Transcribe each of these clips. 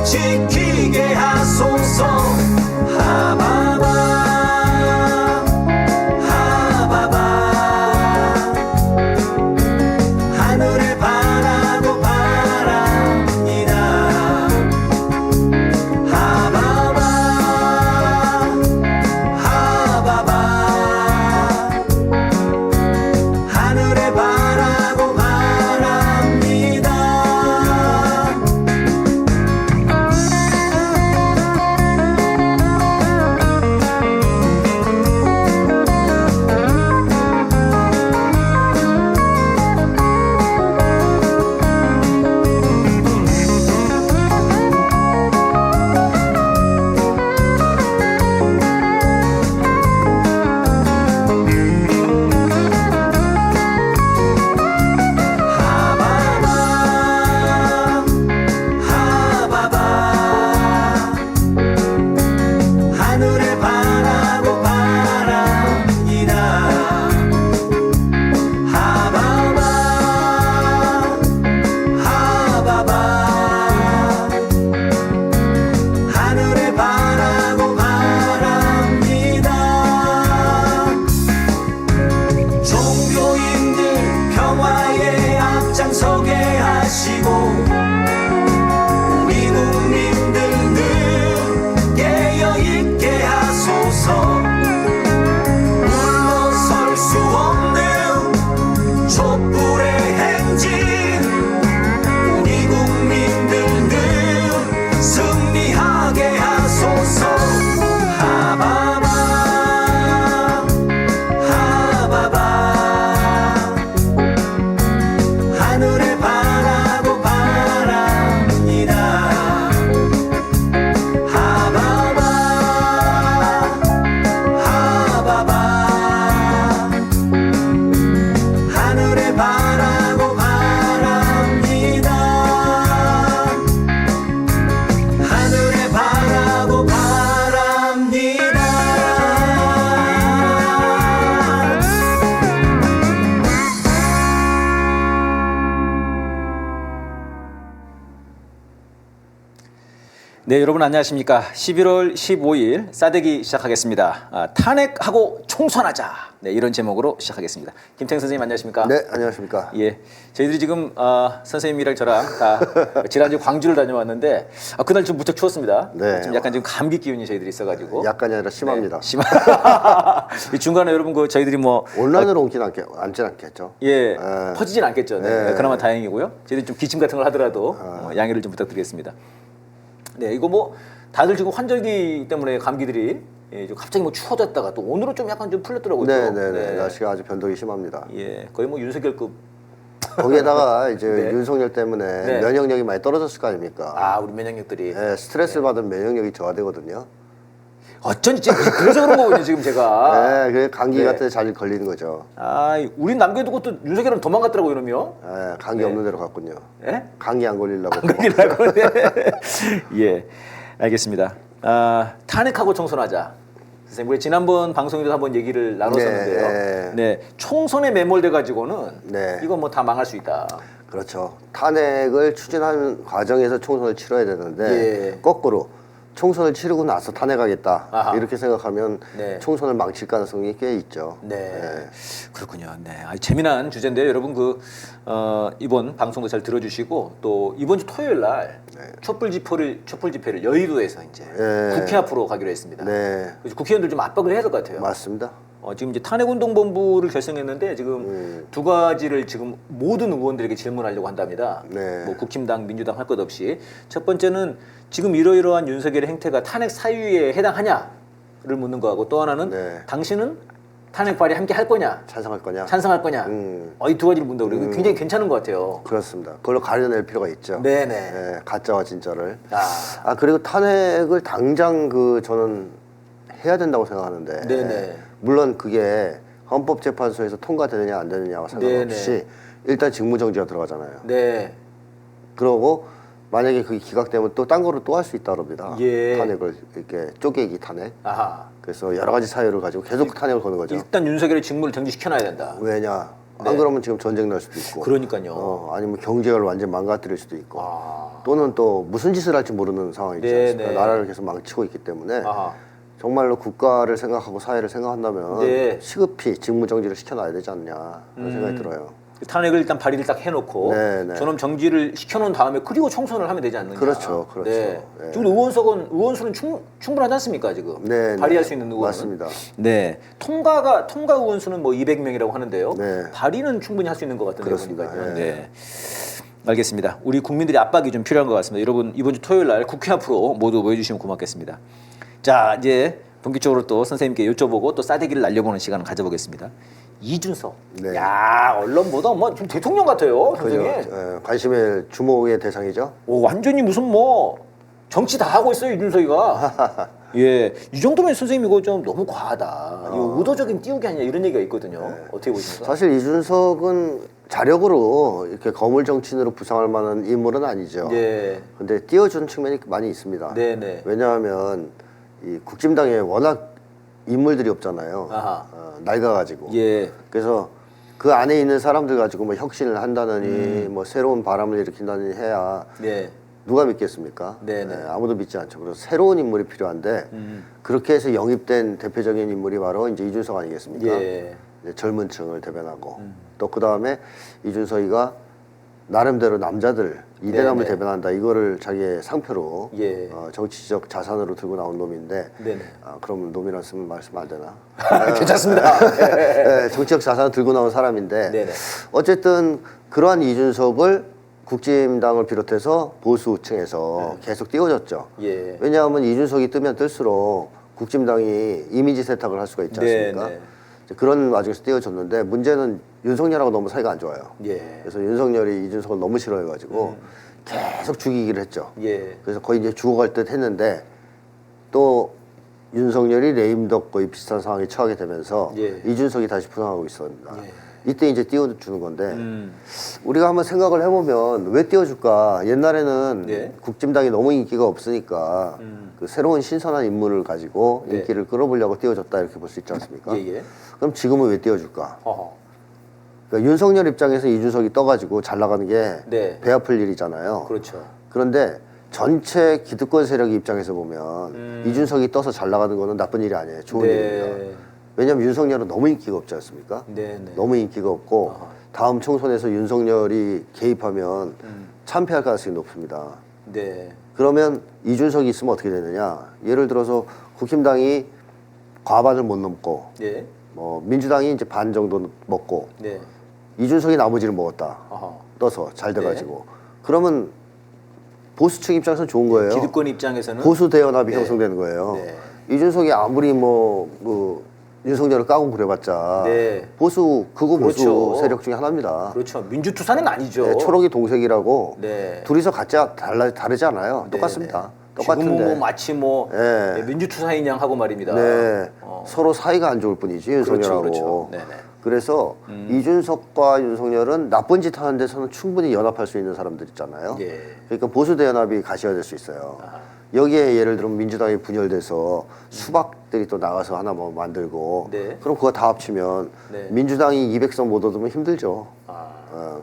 지키게 하소서. 하바바 하바바 하늘에 바라고 바랍니다. 하바바 하바바 하늘에 바라고 바랍니다. 하바바 하늘에 바라고 바랍니다. 하바바 하바바 하늘에 바라고 바랍니다. 종교인들 평화에 앞장서게 하시고 우리 국민들 늘 깨어있게 하소서. 물러설 수 없는 촛불의 행진 우리 국민들 늘 승리하게 하소서. 하바바 하바바 하늘에 바라고 바랍니다. 하바바 하바바 하늘에 바라고 바랍니다. 하늘에 바라고 바랍니다. 네, 여러분 안녕하십니까. 11월 15일 싸대기 시작하겠습니다. 탄핵하고 총선하자. 네, 이런 제목으로 시작하겠습니다. 김태형 선생님 안녕하십니까? 네, 안녕하십니까. 예, 저희들이 지금 선생님이랑 저랑 다 지난주 광주를 다녀왔는데 그날 좀 무척 추웠습니다. 네. 지금 약간 지금 감기 기운이 저희들이 있어가지고 약간이 아니라 심합니다. 네, 이 중간에 여러분 저희들이 뭐 온라인으로 앉진 않겠죠. 예, 네. 퍼지진 않겠죠. 네. 네. 그나마 다행이고요. 저희들이 좀 기침 같은 걸 하더라도 양해를 좀 부탁드리겠습니다. 네, 이거 뭐 다들 지금 환절기 때문에 감기들이 좀 갑자기 뭐 추워졌다가 또 오늘은 좀 약간 좀 풀렸더라고요. 네. 날씨가 아주 변동이 심합니다. 예, 거의 뭐 윤석열급. 거기에다가 이제 네. 윤석열 때문에 네. 면역력이 많이 떨어졌을 거 아닙니까? 우리 면역력들이. 네, 스트레스를 받은 면역력이 저하되거든요. 어쩐지 그래서 그런 거거든요, 지금 제가. 네, 그 감기 네. 같은 데 잘 걸리는 거죠. 우린 남겨두고 또 윤석열은 도망갔더라고요, 이러면. 네, 감기 네. 없는 데로 갔군요. 예? 감기 안 걸리려고. 안 걸리려고. 예, 알겠습니다. 탄핵하고 총선하자. 선생님, 우리 지난번 방송에도 한번 얘기를 나눴었는데요. 네, 총선에 매몰돼 가지고는 네. 이건 뭐 다 망할 수 있다. 그렇죠. 탄핵을 추진하는 과정에서 총선을 치러야 되는데 예. 거꾸로 총선을 치르고 나서 탄핵하겠다 아하. 이렇게 생각하면 네. 총선을 망칠 가능성이 꽤 있죠. 네, 그렇군요. 네, 아주 재미난 주제인데요. 여러분 이번 방송도 잘 들어주시고 또 이번 주 토요일 날 촛불 집회를 여의도에서 이제 네. 국회 앞으로 가기로 했습니다. 네, 그래서 국회의원들 좀 압박을 해야 될 것 같아요. 맞습니다. 지금 이제 탄핵운동본부를 결성했는데 지금 두 가지를 지금 모든 의원들에게 질문하려고 한답니다. 네. 뭐 국힘당, 민주당 할 것 없이. 첫 번째는 지금 이러이러한 윤석열의 행태가 탄핵 사유에 해당하냐를 묻는 거하고 또 하나는 네. 당신은 탄핵 발의 함께 할 거냐, 찬성할 거냐? 찬성할 거냐. 이 두 가지를 묻는다고 그래요. 굉장히 괜찮은 것 같아요. 그렇습니다. 그걸로 가려낼 필요가 있죠. 네네. 네, 가짜와 진짜를. 아. 그리고 탄핵을 당장 저는 해야 된다고 생각하는데. 네네. 물론 그게 헌법재판소에서 통과되느냐 안 되느냐와 상관없이 네네. 일단 직무정지가 들어가잖아요. 네. 그러고 만약에 그게 기각되면 또 딴 거를 또 할 수 있다 그럽니다. 예. 탄핵을 이렇게 쪼개기 탄핵. 아하. 그래서 여러 가지 사유를 가지고 계속 탄핵을 거는 거죠. 일단 윤석열의 직무를 정지시켜놔야 된다. 왜냐? 안 그러면 지금 전쟁 날 수도 있고. 그러니까요. 아니면 경제를 완전 망가뜨릴 수도 있고. 아. 또는 또 무슨 짓을 할지 모르는 상황이지 네, 않습니까? 네. 나라를 계속 망치고 있기 때문에 아하. 정말로 국가를 생각하고 사회를 생각한다면 네. 시급히 직무 정지를 시켜놔야 되지 않냐 그런 생각이 들어요. 탄핵을 일단 발의를 딱 해놓고 네, 네. 전원 정지를 시켜놓은 다음에 그리고 총선을 하면 되지 않느냐. 그렇죠, 그렇죠. 네. 네. 지금 의원수는 충분하지 않습니까 지금? 네, 발의할 네. 수 있는 의원은. 맞습니다. 네. 통과 의원수는 뭐 200명이라고 하는데요. 네. 발의는 충분히 할 수 있는 것 같은데요. 그렇습니다. 보니까요. 네. 네. 알겠습니다. 우리 국민들의 압박이 좀 필요한 것 같습니다. 여러분 이번 주 토요일 날 국회 앞으로 모두 모여주시면 고맙겠습니다. 자 이제 본격적으로 또 선생님께 여쭤보고 또 싸대기를 날려보는 시간을 가져보겠습니다. 이준석. 네. 야 언론보다 뭐 좀 대통령 같아요, 그죠? 선생님. 예, 관심의 주목의 대상이죠. 오, 완전히 무슨 뭐 정치 다 하고 있어요 이준석이가. 예, 이 정도면 선생님 이거 좀 너무 과하다. 이거 의도적인 띄우기 아니냐 이런 얘기가 있거든요. 어떻게 보십니까? 사실 이준석은 자력으로 이렇게 거물 정치인으로 부상할 만한 인물은 아니죠. 예, 근데 띄워준 측면이 많이 있습니다. 네네. 왜냐하면 이 국진당에 워낙 인물들이 없잖아요. 아하. 낡아가지고. 예, 그래서 그 안에 있는 사람들 가지고 뭐 혁신을 한다느니 뭐 새로운 바람을 일으킨다느니 해야 네, 누가 믿겠습니까? 네네. 아무도 믿지 않죠. 그래서 새로운 인물이 필요한데 그렇게 해서 영입된 대표적인 인물이 바로 이제 이준석 아니겠습니까? 예, 이제 젊은 층을 대변하고 또 그 다음에 이준석이가 나름대로 남자들 이대남을 네네. 대변한다 이거를 자기의 상표로 예. 정치적 자산으로 들고 나온 놈인데 네네. 그럼 놈이라 쓰면 말씀 안 되나? 괜찮습니다. 네, 정치적 자산을 들고 나온 사람인데 네네. 어쨌든 그러한 이준석을 국진당을 비롯해서 보수층에서 계속 띄워줬죠. 예. 왜냐하면 이준석이 뜨면 뜰수록 국진당이 이미지 세탁을 할 수가 있지 않습니까? 네, 네. 이제 그런 와중에서 띄워줬는데 문제는 윤석열하고 너무 사이가 안 좋아요. 예, 그래서 윤석열이 이준석을 너무 싫어해가지고 계속 죽이기를 했죠. 예, 그래서 거의 이제 죽어갈 듯 했는데 또 윤석열이 레임덕 거의 비슷한 상황에 처하게 되면서 예. 이준석이 다시 부상하고 있었습니다. 예. 이때 이제 띄워주는 건데 우리가 한번 생각을 해보면 왜 띄워줄까? 옛날에는 네. 국진당이 너무 인기가 없으니까 그 새로운 신선한 인물을 가지고 네. 인기를 끌어보려고 띄워줬다 이렇게 볼 수 있지 않습니까? 예, 예. 그럼 지금은 왜 띄워줄까? 어허. 그러니까 윤석열 입장에서 이준석이 떠가지고 잘 나가는 게 네. 배 아플 일이잖아요. 그렇죠. 그런데 전체 기득권 세력 입장에서 보면 이준석이 떠서 잘 나가는 거는 나쁜 일이 아니에요. 좋은 네. 일입니다. 왜냐하면 윤석열은 너무 인기가 없지 않습니까? 네, 네. 너무 인기가 없고 다음 총선에서 윤석열이 개입하면 참패할 가능성이 높습니다. 네. 그러면 이준석이 있으면 어떻게 되느냐? 예를 들어서 국힘당이 과반을 못 넘고 예. 뭐 민주당이 이제 반 정도 먹고 네. 이준석이 나머지를 먹었다. 어허. 떠서 잘 돼가지고 그러면 보수층 입장에서는 좋은 거예요. 기득권 입장에서는 보수 대연합이 네. 형성되는 거예요. 네. 이준석이 아무리 뭐 윤석열을 까고 그래봤자 네. 보수 극우 보수 그렇죠. 세력 중에 하나입니다. 그렇죠. 민주투사는 아니죠. 네, 초록이 동색이라고 네. 둘이서 같이 다르지 않아요. 네, 똑같습니다. 네. 똑같은데. 지금은 뭐 마치 뭐 네. 네, 민주투사인 양 하고 말입니다. 네. 어. 서로 사이가 안 좋을 뿐이지 윤석열하고. 그렇죠. 네네. 그래서 이준석과 윤석열은 나쁜 짓 하는 데서는 충분히 연합할 수 있는 사람들 있잖아요. 예. 그러니까 보수 대연합이 가시화 될 수 있어요. 여기에 예를 들면 민주당이 분열돼서 수박들이 또 나가서 하나 뭐 만들고 네. 그럼 그거 다 합치면 네. 민주당이 200석 못 얻으면 힘들죠. 아.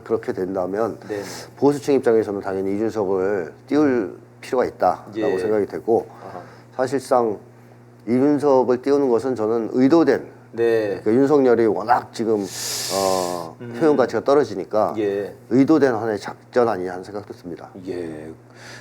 그렇게 된다면 네. 보수층 입장에서는 당연히 이준석을 띄울 필요가 있다라고 예. 생각이 되고 아하. 사실상 이준석을 띄우는 것은 저는 의도된 네. 그러니까 윤석열이 워낙 지금 표현 가치가 떨어지니까 예. 의도된 하나의 작전 아니냐 하는 생각도 듭니다. 예.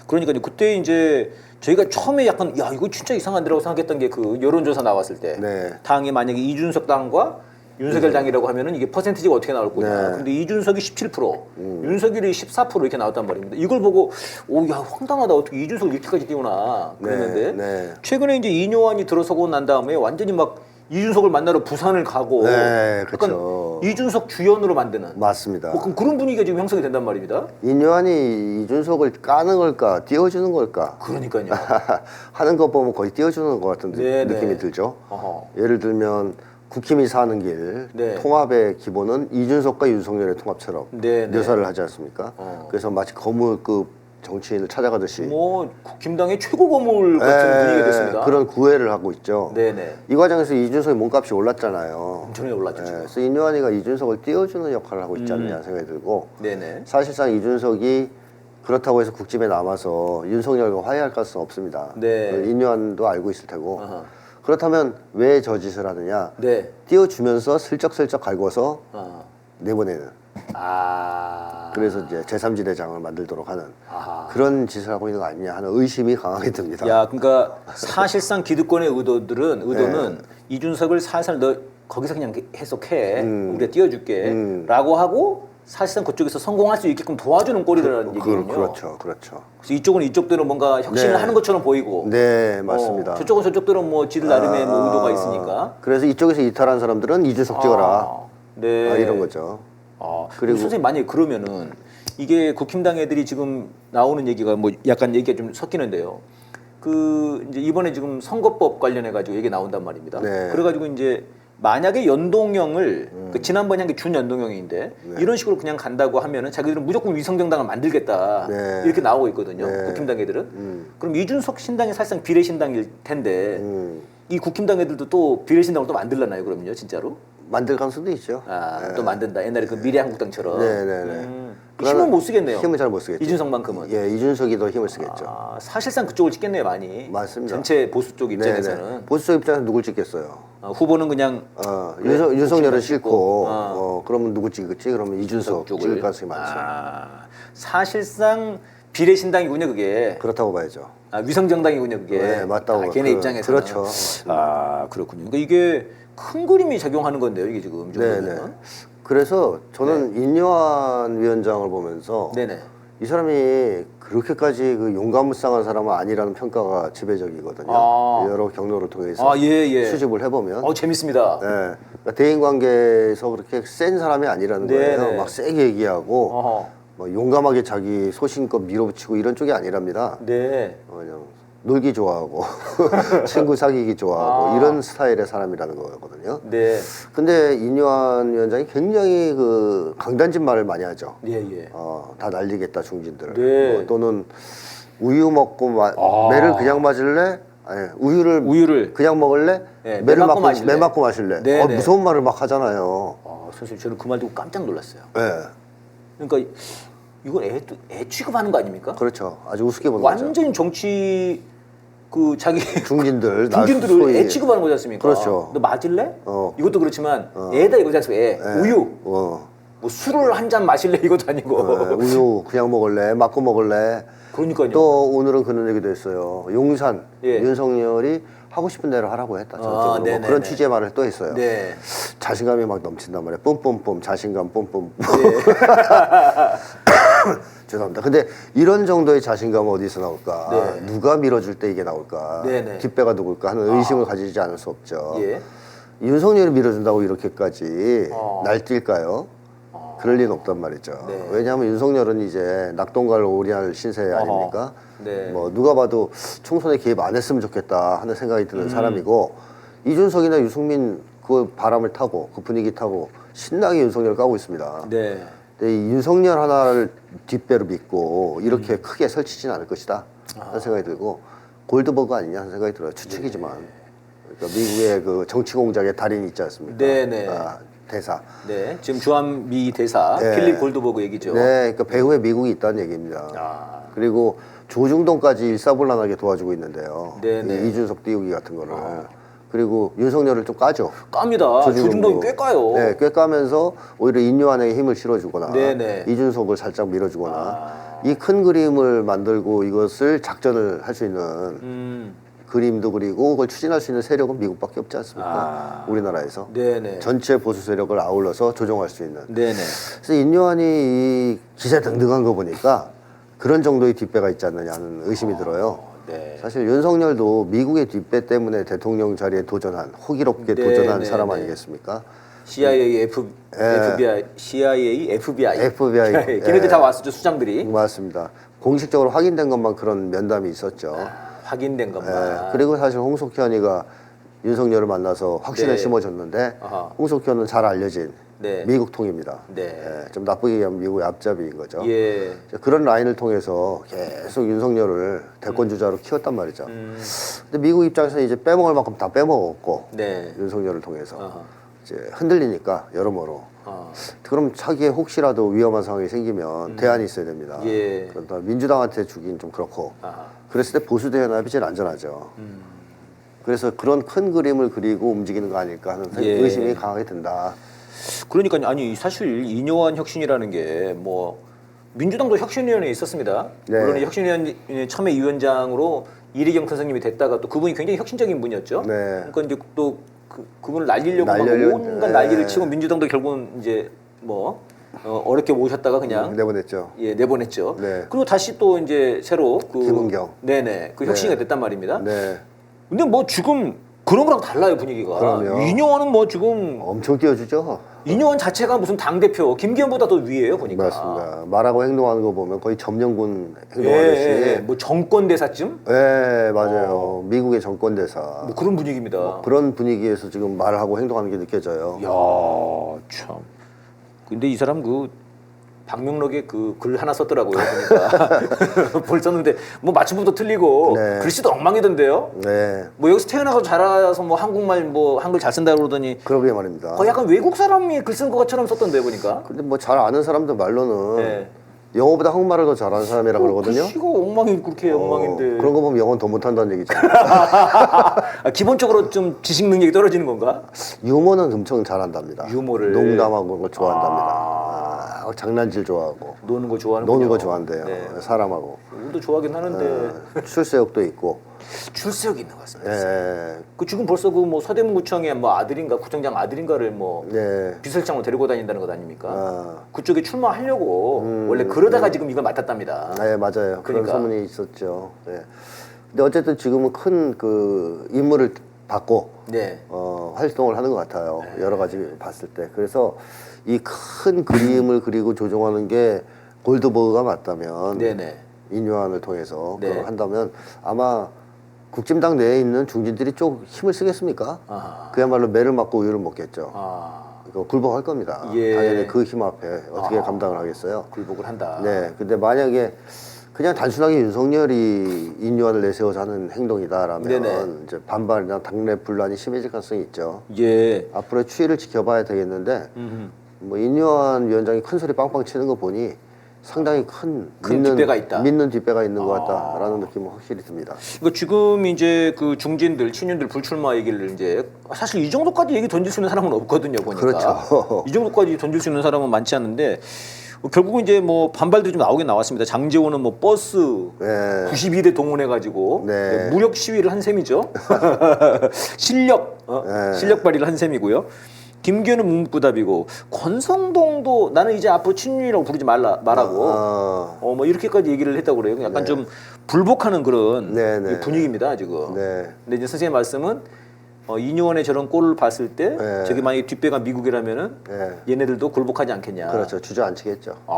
그러니까요. 그때 이제 저희가 처음에 약간 야 이거 진짜 이상한데라고 생각했던 게 그 여론조사 나왔을 때 네. 당이 만약에 이준석 당과 윤석열 당이라고 하면은 이게 퍼센티지가 어떻게 나올 거냐. 네. 근데 이준석이 17%, 윤석열이 14% 이렇게 나왔단 말입니다. 이걸 보고 오 야 황당하다 어떻게 이준석을 이렇게까지 띄우나 그랬는데 네. 최근에 이제 이뇨환이 들어서고 난 다음에 완전히 막 이준석을 만나러 부산을 가고 네, 약간 그렇죠. 이준석 주연으로 만드는 맞습니다. 뭐 그런 분위기가 지금 형성이 된단 말입니다. 인요한이 이준석을 까는 걸까 띄워주는 걸까 그러니까요. 하는 것 보면 거의 띄워주는 것 같은 네, 느낌이 네. 들죠. 어허. 예를 들면 국힘이 사는 길 네. 통합의 기본은 이준석과 윤석열의 통합처럼 네, 네. 묘사를 하지 않습니까? 어. 그래서 마치 거물급 정치인을 찾아가듯이 뭐 국힘당의 최고 고물 같은 분위기가 됐습니다. 그런 구애를 하고 있죠. 네네. 이 과정에서 이준석의 몸값이 올랐잖아요. 엄청나게 올랐죠. 지금. 그래서 인요한이가 이준석을 띄워주는 역할을 하고 있지 않느냐 생각이 들고 네네. 사실상 이준석이 그렇다고 해서 국집에 남아서 윤석열과 화해할 가능성은 없습니다. 네. 인요한도 알고 있을 테고 아하. 그렇다면 왜 저 짓을 하느냐 네. 띄워주면서 슬쩍슬쩍 갈궈서 아. 내보내는 아. 그래서 이제 제3지대장을 만들도록 하는 아하. 그런 짓을 하고 있는 거 아니냐 하는 의심이 강하게 듭니다. 야, 그러니까 사실상 기득권의 의도는 네. 이준석을 살살 너 거기서 그냥 해석해 우리가 띄워줄게라고 하고 사실상 그쪽에서 성공할 수 있게끔 도와주는 꼴이라는 얘기거든요. 그렇죠, 그렇죠. 그래서 이쪽은 이쪽대로 뭔가 혁신을 네. 하는 것처럼 보이고, 네, 맞습니다. 저쪽은 저쪽대로 뭐 지들 나름의 뭐 의도가 있으니까. 그래서 이쪽에서 이탈한 사람들은 이준석 찍어라. 네. 이런 거죠. 그리고 그리고- 선생님 만약에 그러면은 이게 국힘당 애들이 지금 나오는 얘기가 뭐 약간 얘기가 좀 섞이는데요. 그 이제 이번에 지금 선거법 관련해 가지고 얘기 나온단 말입니다. 네. 그래가지고 이제 만약에 연동형을 그 지난번에 한 게 준연동형인데 이런 식으로 그냥 간다고 하면은 자기들은 무조건 위성정당을 만들겠다 네. 이렇게 나오고 있거든요. 네. 국힘당 애들은. 그럼 이준석 신당이 사실상 비례신당일 텐데 이 국힘당 애들도 또 비례신당을 또 만들려나요? 그럼요, 진짜로? 만들 가능성도 있죠. 또 만든다. 옛날에 그 미래한국당처럼. 네네네. 힘을 못 쓰겠네요. 힘을 잘 못 쓰겠죠. 이준석만큼은. 예, 이준석이 더 힘을 쓰겠죠. 사실상 그쪽을 찍겠네요, 많이. 맞습니다. 전체 보수 쪽 입장에서는. 네네. 보수 쪽 입장에서 누굴 찍겠어요? 후보는 그냥 윤석열은 싫고, 어. 그러면 누구 찍겠지? 그러면 이준석 찍을 가능성이 많죠. 사실상 비례신당이군요, 그게. 그렇다고 봐야죠. 위성정당이군요, 그게. 네, 맞다고. 걔네 입장에서는. 그렇죠. 그렇군요. 그러니까 이게 큰 그림이 작용하는 건데요, 이게 지금. 이 정도면. 네네. 그래서 저는 인요한 위원장을 보면서 네네. 이 사람이 그렇게까지 그 용감무쌍한 사람은 아니라는 평가가 지배적이거든요. 여러 경로를 통해서 예. 수집을 해보면. 재밌습니다. 네. 그러니까 대인 관계에서 그렇게 센 사람이 아니라는 네네. 거예요. 막 세게 얘기하고 어허. 뭐 용감하게 자기 소신껏 밀어붙이고 이런 쪽이 아니랍니다. 네. 그냥 놀기 좋아하고 친구 사귀기 좋아하고 이런 스타일의 사람이라는 거거든요. 네. 근데 인요한 위원장이 굉장히 그 강단진 말을 많이 하죠. 예. 다 날리겠다 중진들. 네. 뭐 또는 우유 먹고 매를 그냥 맞을래? 아니 우유를 그냥 먹을래? 네, 매를 맞고 매 맞고 마실래? 네, 네. 무서운 말을 막 하잖아요. 선생님 저는 그 말 듣고 깜짝 놀랐어요. 네. 그러니까 이건 애 취급하는 거 아닙니까? 그렇죠. 아주 우습게 보는 거죠. 완전히 정치 그 자기 중진들을 중진들을 애 취급하는 거지 않습니까? 그렇죠. 너 맞을래? 어. 이것도 그렇지만 애다 이거지 않습니까? 애. 우유. 어. 뭐 술을 한 잔 마실래 이것도 아니고. 우유 그냥 먹을래? 맞고 먹을래? 그러니까요. 또 오늘은 그런 얘기도 했어요. 용산 예. 윤석열이 하고 싶은 대로 하라고 했다. 전적으로 뭐 네네네. 그런 취지의 말을 또 했어요. 네. 자신감이 막 넘친단 말이에요. 뿜뿜뿜 자신감 뿜뿜. 죄송합니다. 근데 이런 정도의 자신감은 어디서 나올까? 네. 누가 밀어줄 때 이게 나올까? 네네. 뒷배가 누굴까 하는 의심을 가지지 않을 수 없죠. 예. 윤석열이 밀어준다고 이렇게까지 어. 날뛸까요? 그럴 리는 없단 말이죠. 네. 왜냐하면 윤석열은 이제 낙동갈 오리알 신세 아닙니까? 네. 뭐 누가 봐도 총선에 개입 안 했으면 좋겠다 하는 생각이 드는 음. 사람이고 이준석이나 유승민 그 바람을 타고 그 분위기 타고 신나게 윤석열을 까고 있습니다. 네. 근데 이 윤석열 하나를 뒷배로 믿고 이렇게 크게 설치진 않을 것이다 하는 생각이 들고 골드버그 아니냐 하는 생각이 들어요. 추측이지만. 그러니까 미국의 그 정치 공작의 달인이 있지 않습니까? 네네. 대사. 네. 지금 주한미 대사 네. 필립 골드버그 얘기죠. 네, 그러니까 배후에 미국이 있다는 얘기입니다. 그리고 조중동까지 일사불란하게 도와주고 있는데요. 네네. 이 이준석 띄우기 같은 거를. 그리고 윤석열을 좀 까죠. 깝니다. 조중동이 꽤 까요. 네, 꽤 까면서 오히려 인요한에게 힘을 실어주거나 네네. 이준석을 살짝 밀어주거나 이 큰 그림을 만들고 이것을 작전을 할 수 있는 그림도 그리고 그걸 추진할 수 있는 세력은 미국밖에 없지 않습니까? 우리나라에서. 네네. 전체 보수 세력을 아울러서 조정할 수 있는. 네네. 그래서 인요한이 이 기세 등등한 거 보니까 그런 정도의 뒷배가 있지 않느냐 하는 의심이 들어요. 네. 사실 윤석열도 미국의 뒷배 때문에 대통령 자리에 도전한, 호기롭게 네, 도전한 네, 사람 네. 아니겠습니까? CIA, FBI, CIA, FBI. FBI. 걔네들 다 왔었죠, 수장들이. 맞습니다. 공식적으로 확인된 것만 그런 면담이 있었죠. 확인된 것만. 그리고 사실 홍석현이가 윤석열을 만나서 확신을 네. 심어줬는데 아하. 홍석현은 잘 알려진 네. 미국 통입니다. 네. 예, 좀 나쁘게 얘기하면 미국의 앞잡이인 거죠. 예. 그런 라인을 통해서 계속 윤석열을 대권 주자로 키웠단 말이죠. 근데 미국 입장에서는 이제 빼먹을 만큼 다 빼먹었고 네. 윤석열을 통해서 어허. 이제 흔들리니까 여러모로. 그럼 차기에 혹시라도 위험한 상황이 생기면 대안이 있어야 됩니다. 예. 그러다 민주당한테 주긴 좀 그렇고 아하. 그랬을 때 보수 대연합이 제일 안전하죠. 그래서 그런 큰 그림을 그리고 움직이는 거 아닐까 하는 예. 의심이 강하게 든다. 그러니까 아니 사실 이뇨한 혁신이라는 게 뭐 민주당도 혁신위원회에 있었습니다. 네. 물론 혁신위원회 처음에 위원장으로 이리경 선생님이 됐다가 또 그분이 굉장히 혁신적인 분이었죠. 네. 그러니까 이제 또 그분을 날리려고 막 날려려- 온갖 네. 난리를 치고 민주당도 결국은 이제 뭐 어렵게 모셨다가 그냥 내보냈죠. 예 내보냈죠. 네. 그리고 다시 또 이제 새로 그 김은경. 네네 그 혁신이 됐단 말입니다. 네. 근데 뭐 지금 그런 거랑 달라요 분위기가. 그럼요. 이뇨한은 뭐 지금 엄청 띄워주죠. 이뇨한 자체가 무슨 당 대표 김기현보다 더 위에요 보니까. 맞습니다. 말하고 행동하는 거 보면 거의 점령군 예, 행동하듯이. 예, 예. 뭐 정권 대사쯤 네, 맞아요. 미국의 정권 대사. 뭐 그런 분위기입니다. 그런 분위기에서 지금 말하고 행동하는 게 느껴져요. 야 참. 근데 이 사람 그 방명록에 그 글 하나 썼더라고요 보니까. 볼 썼는데 뭐 맞춤법도 틀리고 네. 글씨도 엉망이던데요. 네, 뭐 여기서 태어나서 자라서 뭐 한국말 뭐 한글 잘 쓴다 그러더니 그러게 말입니다. 거의 약간 외국 사람이 글 쓴 것처럼 썼던데 보니까. 근데 뭐 잘 아는 사람들 말로는 네. 영어보다 한국말을 더 잘하는 사람이라고 그러거든요. 글씨가 엉망이 그렇게 엉망인데. 그런 거 보면 영어는 더 못한다는 얘기죠. 아, 기본적으로 좀 지식 능력이 떨어지는 건가? 유머는 엄청 잘한답니다. 유머를. 농담하고 그런 거 좋아한답니다. 장난질 좋아하고 노는 거 좋아하는 노는 거 좋아한대요. 네. 사람하고. 우리도 좋아하긴 하는데 출세욕도 있고. 출세욕이 있는 것 같습니다. 예, 그 지금 벌써 그 뭐 서대문구청에 뭐 아들인가 구청장 아들인가를 뭐 예. 비서실장으로 데리고 다닌다는 것 아닙니까? 아. 그쪽에 출마하려고 원래 그러다가 지금 이걸 맡았답니다. 네, 맞아요. 그런 그러니까. 소문이 있었죠. 예. 근데 어쨌든 지금은 큰 그 임무를 받고 네. 활동을 하는 것 같아요. 여러 가지 봤을 때. 그래서 이 큰 그림을 그리고 조종하는 게 골드버그가 맞다면 네네. 인유한을 통해서 네. 그걸 한다면 아마 국진당 내에 있는 중진들이 좀 힘을 쓰겠습니까? 아하. 그야말로 매를 맞고 우유를 먹겠죠. 아, 이거 굴복할 겁니다. 예. 당연히 그 힘 앞에 어떻게 아하. 감당을 하겠어요? 굴복을 한다. 네, 근데 만약에 그냥 단순하게 윤석열이 인유한을 내세워서 하는 행동이다라면 네네. 이제 반발이나 당내 분란이 심해질 가능성이 있죠. 예. 앞으로의 추이를 지켜봐야 되겠는데 음흠. 뭐 인유한 위원장이 큰 소리 빵빵 치는 거 보니 상당히 큰 뒷배가 있다. 믿는 뒷배가 있는 것 같다라는 느낌은 확실히 듭니다. 그러니까 지금 이제 그 중진들, 친윤들 불출마 얘기를 이제 사실 이 정도까지 얘기 던질 수 있는 사람은 없거든요, 보니까. 그렇죠. 이 정도까지 던질 수 있는 사람은 많지 않은데 결국은 이제 뭐 반발들이 좀 나오긴 나왔습니다. 장제원은 뭐 버스 네. 92대 동원해가지고 네. 무력 시위를 한 셈이죠. 실력, 네. 실력 발휘를 한 셈이고요. 김기현은 묵묵부답이고 권성동도 나는 이제 앞으로 친윤이라고 부르지 말라고 뭐 이렇게까지 얘기를 했다고 그래요. 약간 좀 불복하는 그런 네, 네. 분위기입니다 지금. 네. 근데 이제 선생님 말씀은 이뇨원의 저런 꼴을 봤을 때 네. 저게 만약에 뒷배가 미국이라면은 네. 얘네들도 굴복하지 않겠냐. 그렇죠. 주저앉히겠죠. 아,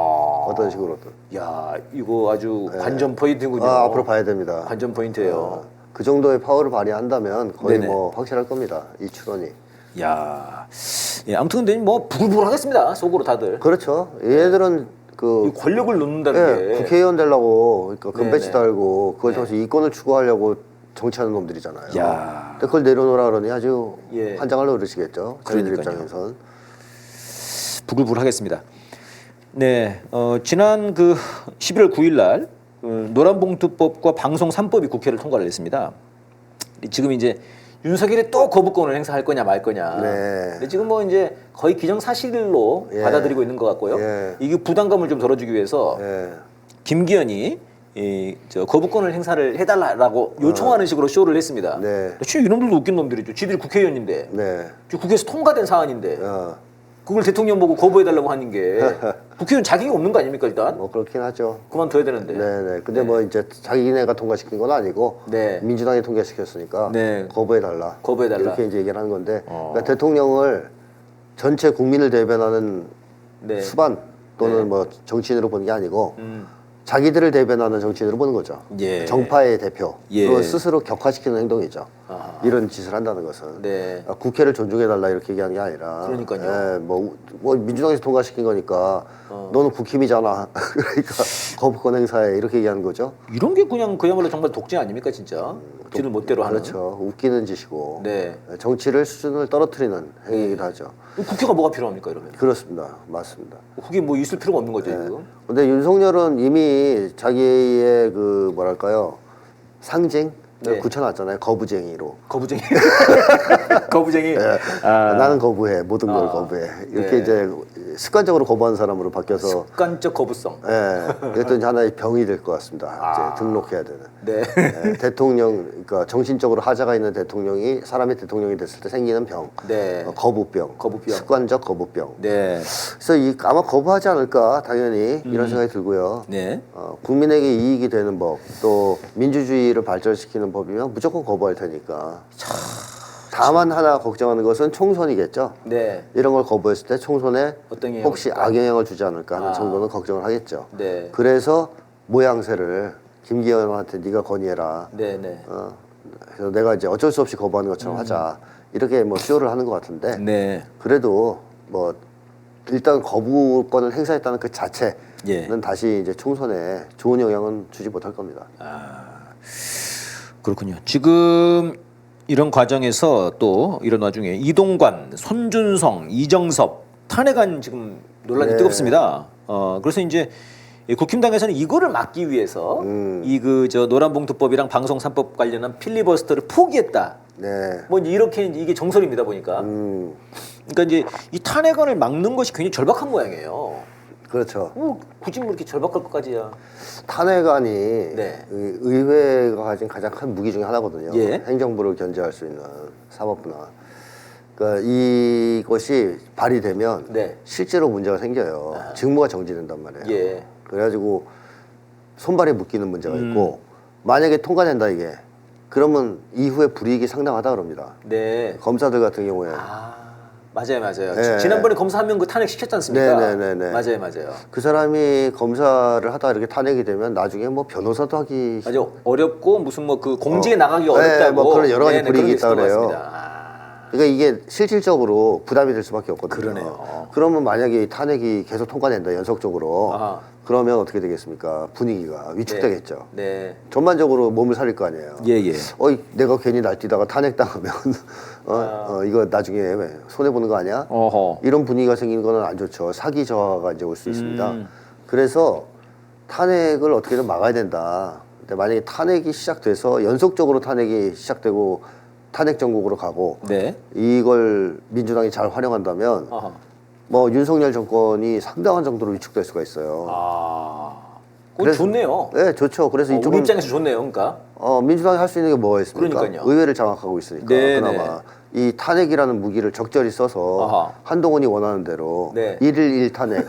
어떤 식으로든. 야 이거 아주 관전 포인트군요. 앞으로 봐야 됩니다. 관전 포인트예요. 그 정도의 파워를 발휘한다면 거의 네네. 뭐 확실할 겁니다. 이 추론이. 야, 예, 아무튼 근데 뭐 부글부글하겠습니다 속으로 다들. 그렇죠. 얘들은 그 이 권력을 놓는다는 게. 국회의원 되려고 그러니까 금배지 네네. 달고 그걸 통해서 이권을 추구하려고 정치하는 놈들이잖아요. 야. 근데 그걸 내려놓으라 그러니 아주 예. 환장을 노리시겠죠. 저희들 그러니까요. 입장에선. 부글부글하겠습니다. 네, 지난 그 11월 9일 날 노란봉투법과 방송 3법이 국회를 통과를 했습니다. 지금 이제 윤석열이 또 거부권을 행사할 거냐 말 거냐. 네. 근데 지금 뭐 이제 거의 기정사실로 예. 받아들이고 있는 것 같고요. 예. 이게 부담감을 좀 덜어주기 위해서 예. 김기현이 저 거부권을 행사를 해달라고 요청하는 식으로 쇼를 했습니다. 네. 지금 이놈들도 웃긴 놈들이죠. 지들이 국회의원인데, 네. 지금 국회에서 통과된 사안인데 어, 그걸 대통령 보고 거부해달라고 하는 게 국회의원 자격이 없는 거 아닙니까 일단? 뭐 그렇긴 하죠. 그만둬야 되는데. 네네. 근데 뭐 이제 자기네가 통과시킨 건 아니고 네. 민주당이 통과시켰으니까 네. 거부해달라. 거부해달라. 이렇게 이제 얘기를 하는 건데 그러니까 대통령을 전체 국민을 대변하는 네. 수반 또는 네. 뭐 정치인으로 보는 게 아니고 자기들을 대변하는 정치인으로 보는 거죠. 예. 정파의 대표. 예. 또 스스로 격화시키는 행동이죠. 아하. 이런 짓을 한다는 것은. 네. 국회를 존중해달라 이렇게 얘기하는 게 아니라. 그러니까요. 예, 뭐 민주당에서 통과시킨 거니까 너는 국힘이잖아. 그러니까 거부권 행사해 이렇게 얘기하는 거죠. 이런 게 그냥 그야말로 정말 독재 아닙니까 진짜? 지는 멋대로 하는. 그렇죠. 웃기는 짓이고. 네. 정치를 수준을 떨어뜨리는 행위이기도 하죠. 국회가 뭐가 필요합니까 이러면? 그렇습니다. 맞습니다. 그게 뭐 있을 필요가 없는 거죠 지금. 근데 윤석열은 이미 자기의 그 뭐랄까요 상징 네. 굳혀놨잖아요. 거부쟁이로. 거부쟁이. 거부쟁이. 나는 거부해. 모든 걸 거부해. 이렇게 네. 이제 습관적으로 거부하는 사람으로 바뀌어서 습관적 거부성. 이것도 이제 하나의 병이 될 것 같습니다. 이제 등록해야 되는. 네. 대통령, 그러니까 정신적으로 하자가 있는 대통령이 사람이 대통령이 됐을 때 생기는 병. 네. 거부병. 거부병. 습관적 거부병. 네. 그래서 아마 거부하지 않을까 당연히 이런 생각이 들고요. 네. 국민에게 이익이 되는 법, 또 민주주의를 발전시키는 법이면 무조건 거부할 테니까. 다만 하나 걱정하는 것은 총선이겠죠. 네. 이런 걸 거부했을 때 총선에 어떤 영향을 혹시 줄까? 악영향을 주지 않을까 하는 정도는 걱정을 하겠죠. 네. 그래서 모양새를 김기현한테 네가 건의해라. 네. 네. 그래서 내가 이제 어쩔 수 없이 거부하는 것처럼 하자. 이렇게 뭐 쇼를 하는 것 같은데. 네. 그래도 뭐 일단 거부권을 행사했다는 그 자체는 예. 다시 이제 총선에 좋은 영향은 주지 못할 겁니다. 그렇군요. 지금 이런 과정에서 또 이런 와중에 이동관, 손준성, 이정섭 탄핵안 지금 논란이 네. 뜨겁습니다. 그래서 이제 이 국힘당에서는 이거를 막기 위해서 이 그 저 노란봉투법이랑 방송 3법 관련한 필리버스터를 포기했다. 네. 뭐 이렇게 이게 정설입니다 보니까. 그러니까 이제 이 탄핵안을 막는 것이 굉장히 절박한 모양이에요. 그렇죠. 굳이 뭐 이렇게 절박할 것까지야. 탄핵안이 네. 의회가 가진 가장 큰 무기 중에 하나거든요. 예. 행정부를 견제할 수 있는 사법부나. 그러니까 이것이 발의되면 네. 실제로 문제가 생겨요. 직무가 정지된단 말이에요. 예. 그래가지고 손발이 묶이는 문제가 있고 만약에 통과된다 이게 그러면 이후에 불이익이 상당하다 그럽니다. 네. 검사들 같은 경우에 맞아요. 네. 지난번에 검사 한 명 그 탄핵 시켰지 않습니까? 네네네네. 맞아요. 그 사람이 검사를 하다 이렇게 탄핵이 되면 나중에 뭐 변호사도 하기 맞아. 어렵고 무슨 뭐 그 공직에 나가기 어렵다고. 뭐 그런 여러 가지 네네, 불이익이 그런 게 있다 있었던 것 그래요. 같습니다. 그러니까 이게 실질적으로 부담이 될 수밖에 없거든요. 그러네요. 그러면 만약에 이 탄핵이 계속 통과된다 연속적으로 아하. 그러면 어떻게 되겠습니까? 분위기가 위축되겠죠. 네. 전반적으로 몸을 살릴 거 아니에요. 예. 내가 괜히 날뛰다가 탄핵당하면 이거 나중에 손해 보는 거 아니야? 어허. 이런 분위기가 생기는 거는 안 좋죠. 사기 저하가 이제 올 수 있습니다. 그래서 탄핵을 어떻게든 막아야 된다. 근데 만약에 탄핵이 시작돼서 연속적으로 탄핵이 시작되고 탄핵 정국으로 가고 네. 이걸 민주당이 잘 활용한다면 아하. 뭐 윤석열 정권이 상당한 정도로 위축될 수가 있어요. 그건 좋네요. 네, 좋죠. 그래서 우리 이쪽은 입장에서 좋네요. 그러니까. 민주당이 할 수 있는 게 뭐가 있습니까? 그러니까요. 의회를 장악하고 있으니까 네, 그나마 이 탄핵이라는 무기를 적절히 써서 아하. 한동훈이 원하는 대로 네. 1일 1탄핵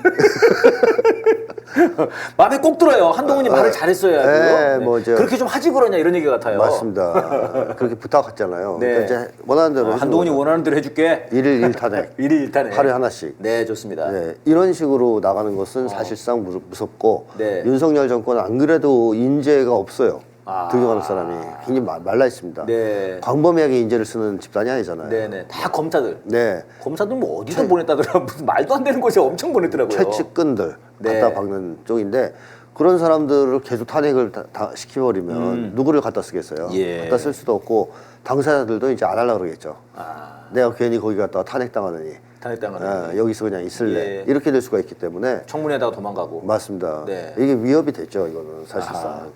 마음에 꼭 들어요. 한동훈이 말을 잘했어야 네, 네. 뭐 이제- 그렇게 좀 하지 그러냐 이런 얘기 같아요. 맞습니다. 그렇게 부탁했잖아요. 네. 그러니까 이제 원하는 대로 해주는 한동훈이 거죠. 원하는 대로 해줄게. 1일 1탄핵 일일 일단에. 하루에 하나씩. 네, 좋습니다. 네, 이런 식으로 나가는 것은 사실상 무섭고 네. 윤석열 정권은 안 그래도 인재가 없어요. 아. 등용하는 사람이 굉장히 말라 있습니다. 네. 광범위하게 인재를 쓰는 집단이 아니잖아요. 네네. 다 검사들. 네. 검사들 뭐 어디서 보냈다더라. 무슨 말도 안 되는 곳에 엄청 보냈더라고요. 최측근들 네. 갖다 박는 쪽인데 그런 사람들을 계속 탄핵을 다 시켜버리면 누구를 갖다 쓰겠어요. 예. 갖다 쓸 수도 없고 당사자들도 이제 안 하려고 그러겠죠. 아, 내가 괜히 거기 갔다가 탄핵당하느니 탄핵당하는. 여기서 그냥 있을래. 예. 이렇게 될 수가 있기 때문에 청문회에다가 도망가고. 맞습니다. 네. 이게 위협이 됐죠. 이거는 사실상.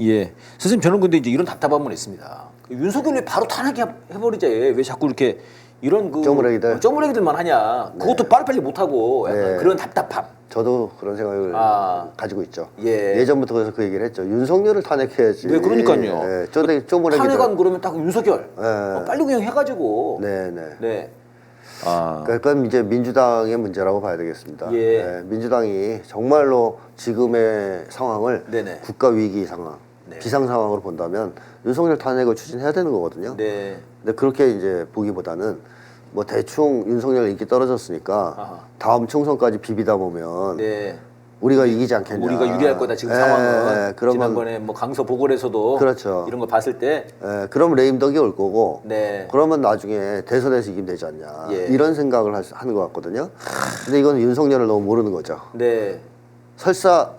예. 선생님 저는 근데 이제 이런 답답함은 있습니다. 윤석열이 바로 탄핵해버리자. 왜 자꾸 이렇게 이런 그 쪼무레기들만 하냐. 그것도 빨리빨리 못하고 약간 네. 그런 답답함. 저도 그런 생각을 가지고 있죠. 예. 예전부터 그래서 그 얘기를 했죠. 윤석열을 탄핵해야지. 네, 그러니까요. 예, 쪼무레기들. 탄핵안 그러면 딱 윤석열. 네. 빨리 그냥 해가지고. 네네. 네. 그건 이제 민주당의 문제라고 봐야 되겠습니다. 예. 네, 민주당이 정말로 지금의 상황을 네네. 국가 위기 상황, 네. 비상 상황으로 본다면 윤석열 탄핵을 추진해야 되는 거거든요. 네. 근데 그렇게 이제 보기보다는 뭐 대충 윤석열 인기 떨어졌으니까 아하. 다음 총선까지 비비다 보면 네. 우리가 이기지 않겠냐. 우리가 유리할 거다 지금 예, 상황은. 그러면 지난번에 뭐 강서 보궐에서도 그렇죠. 이런 거 봤을 때 그럼 레임덕이 올 거고 네. 그러면 나중에 대선에서 이기면 되지 않냐 예. 이런 생각을 하는 것 같거든요. 근데 이건 윤석열을 너무 모르는 거죠. 네. 설사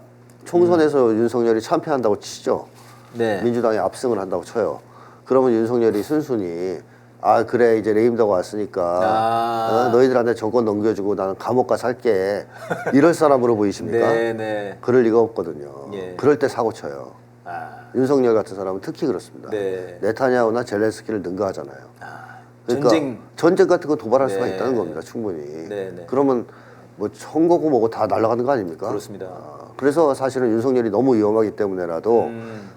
총선에서 윤석열이 참패한다고 치죠. 네. 민주당이 압승을 한다고 쳐요. 그러면 윤석열이 순순히 아 그래 이제 레임덕 왔으니까 너희들한테 정권 넘겨주고 나는 감옥 가서 살게 이럴 사람으로 보이십니까? 네, 네. 그럴 리가 없거든요. 예. 그럴 때 사고 쳐요. 아. 윤석열 같은 사람은 특히 그렇습니다. 네. 네타냐후나 젤렌스키를 능가하잖아요. 아. 그러니까 전쟁 같은 거 도발할 수가 네. 있다는 겁니다. 충분히. 네, 네. 그러면 뭐 선거고 뭐고 다 날아가는 거 아닙니까? 그렇습니다. 그래서 사실은 윤석열이 너무 위험하기 때문에라도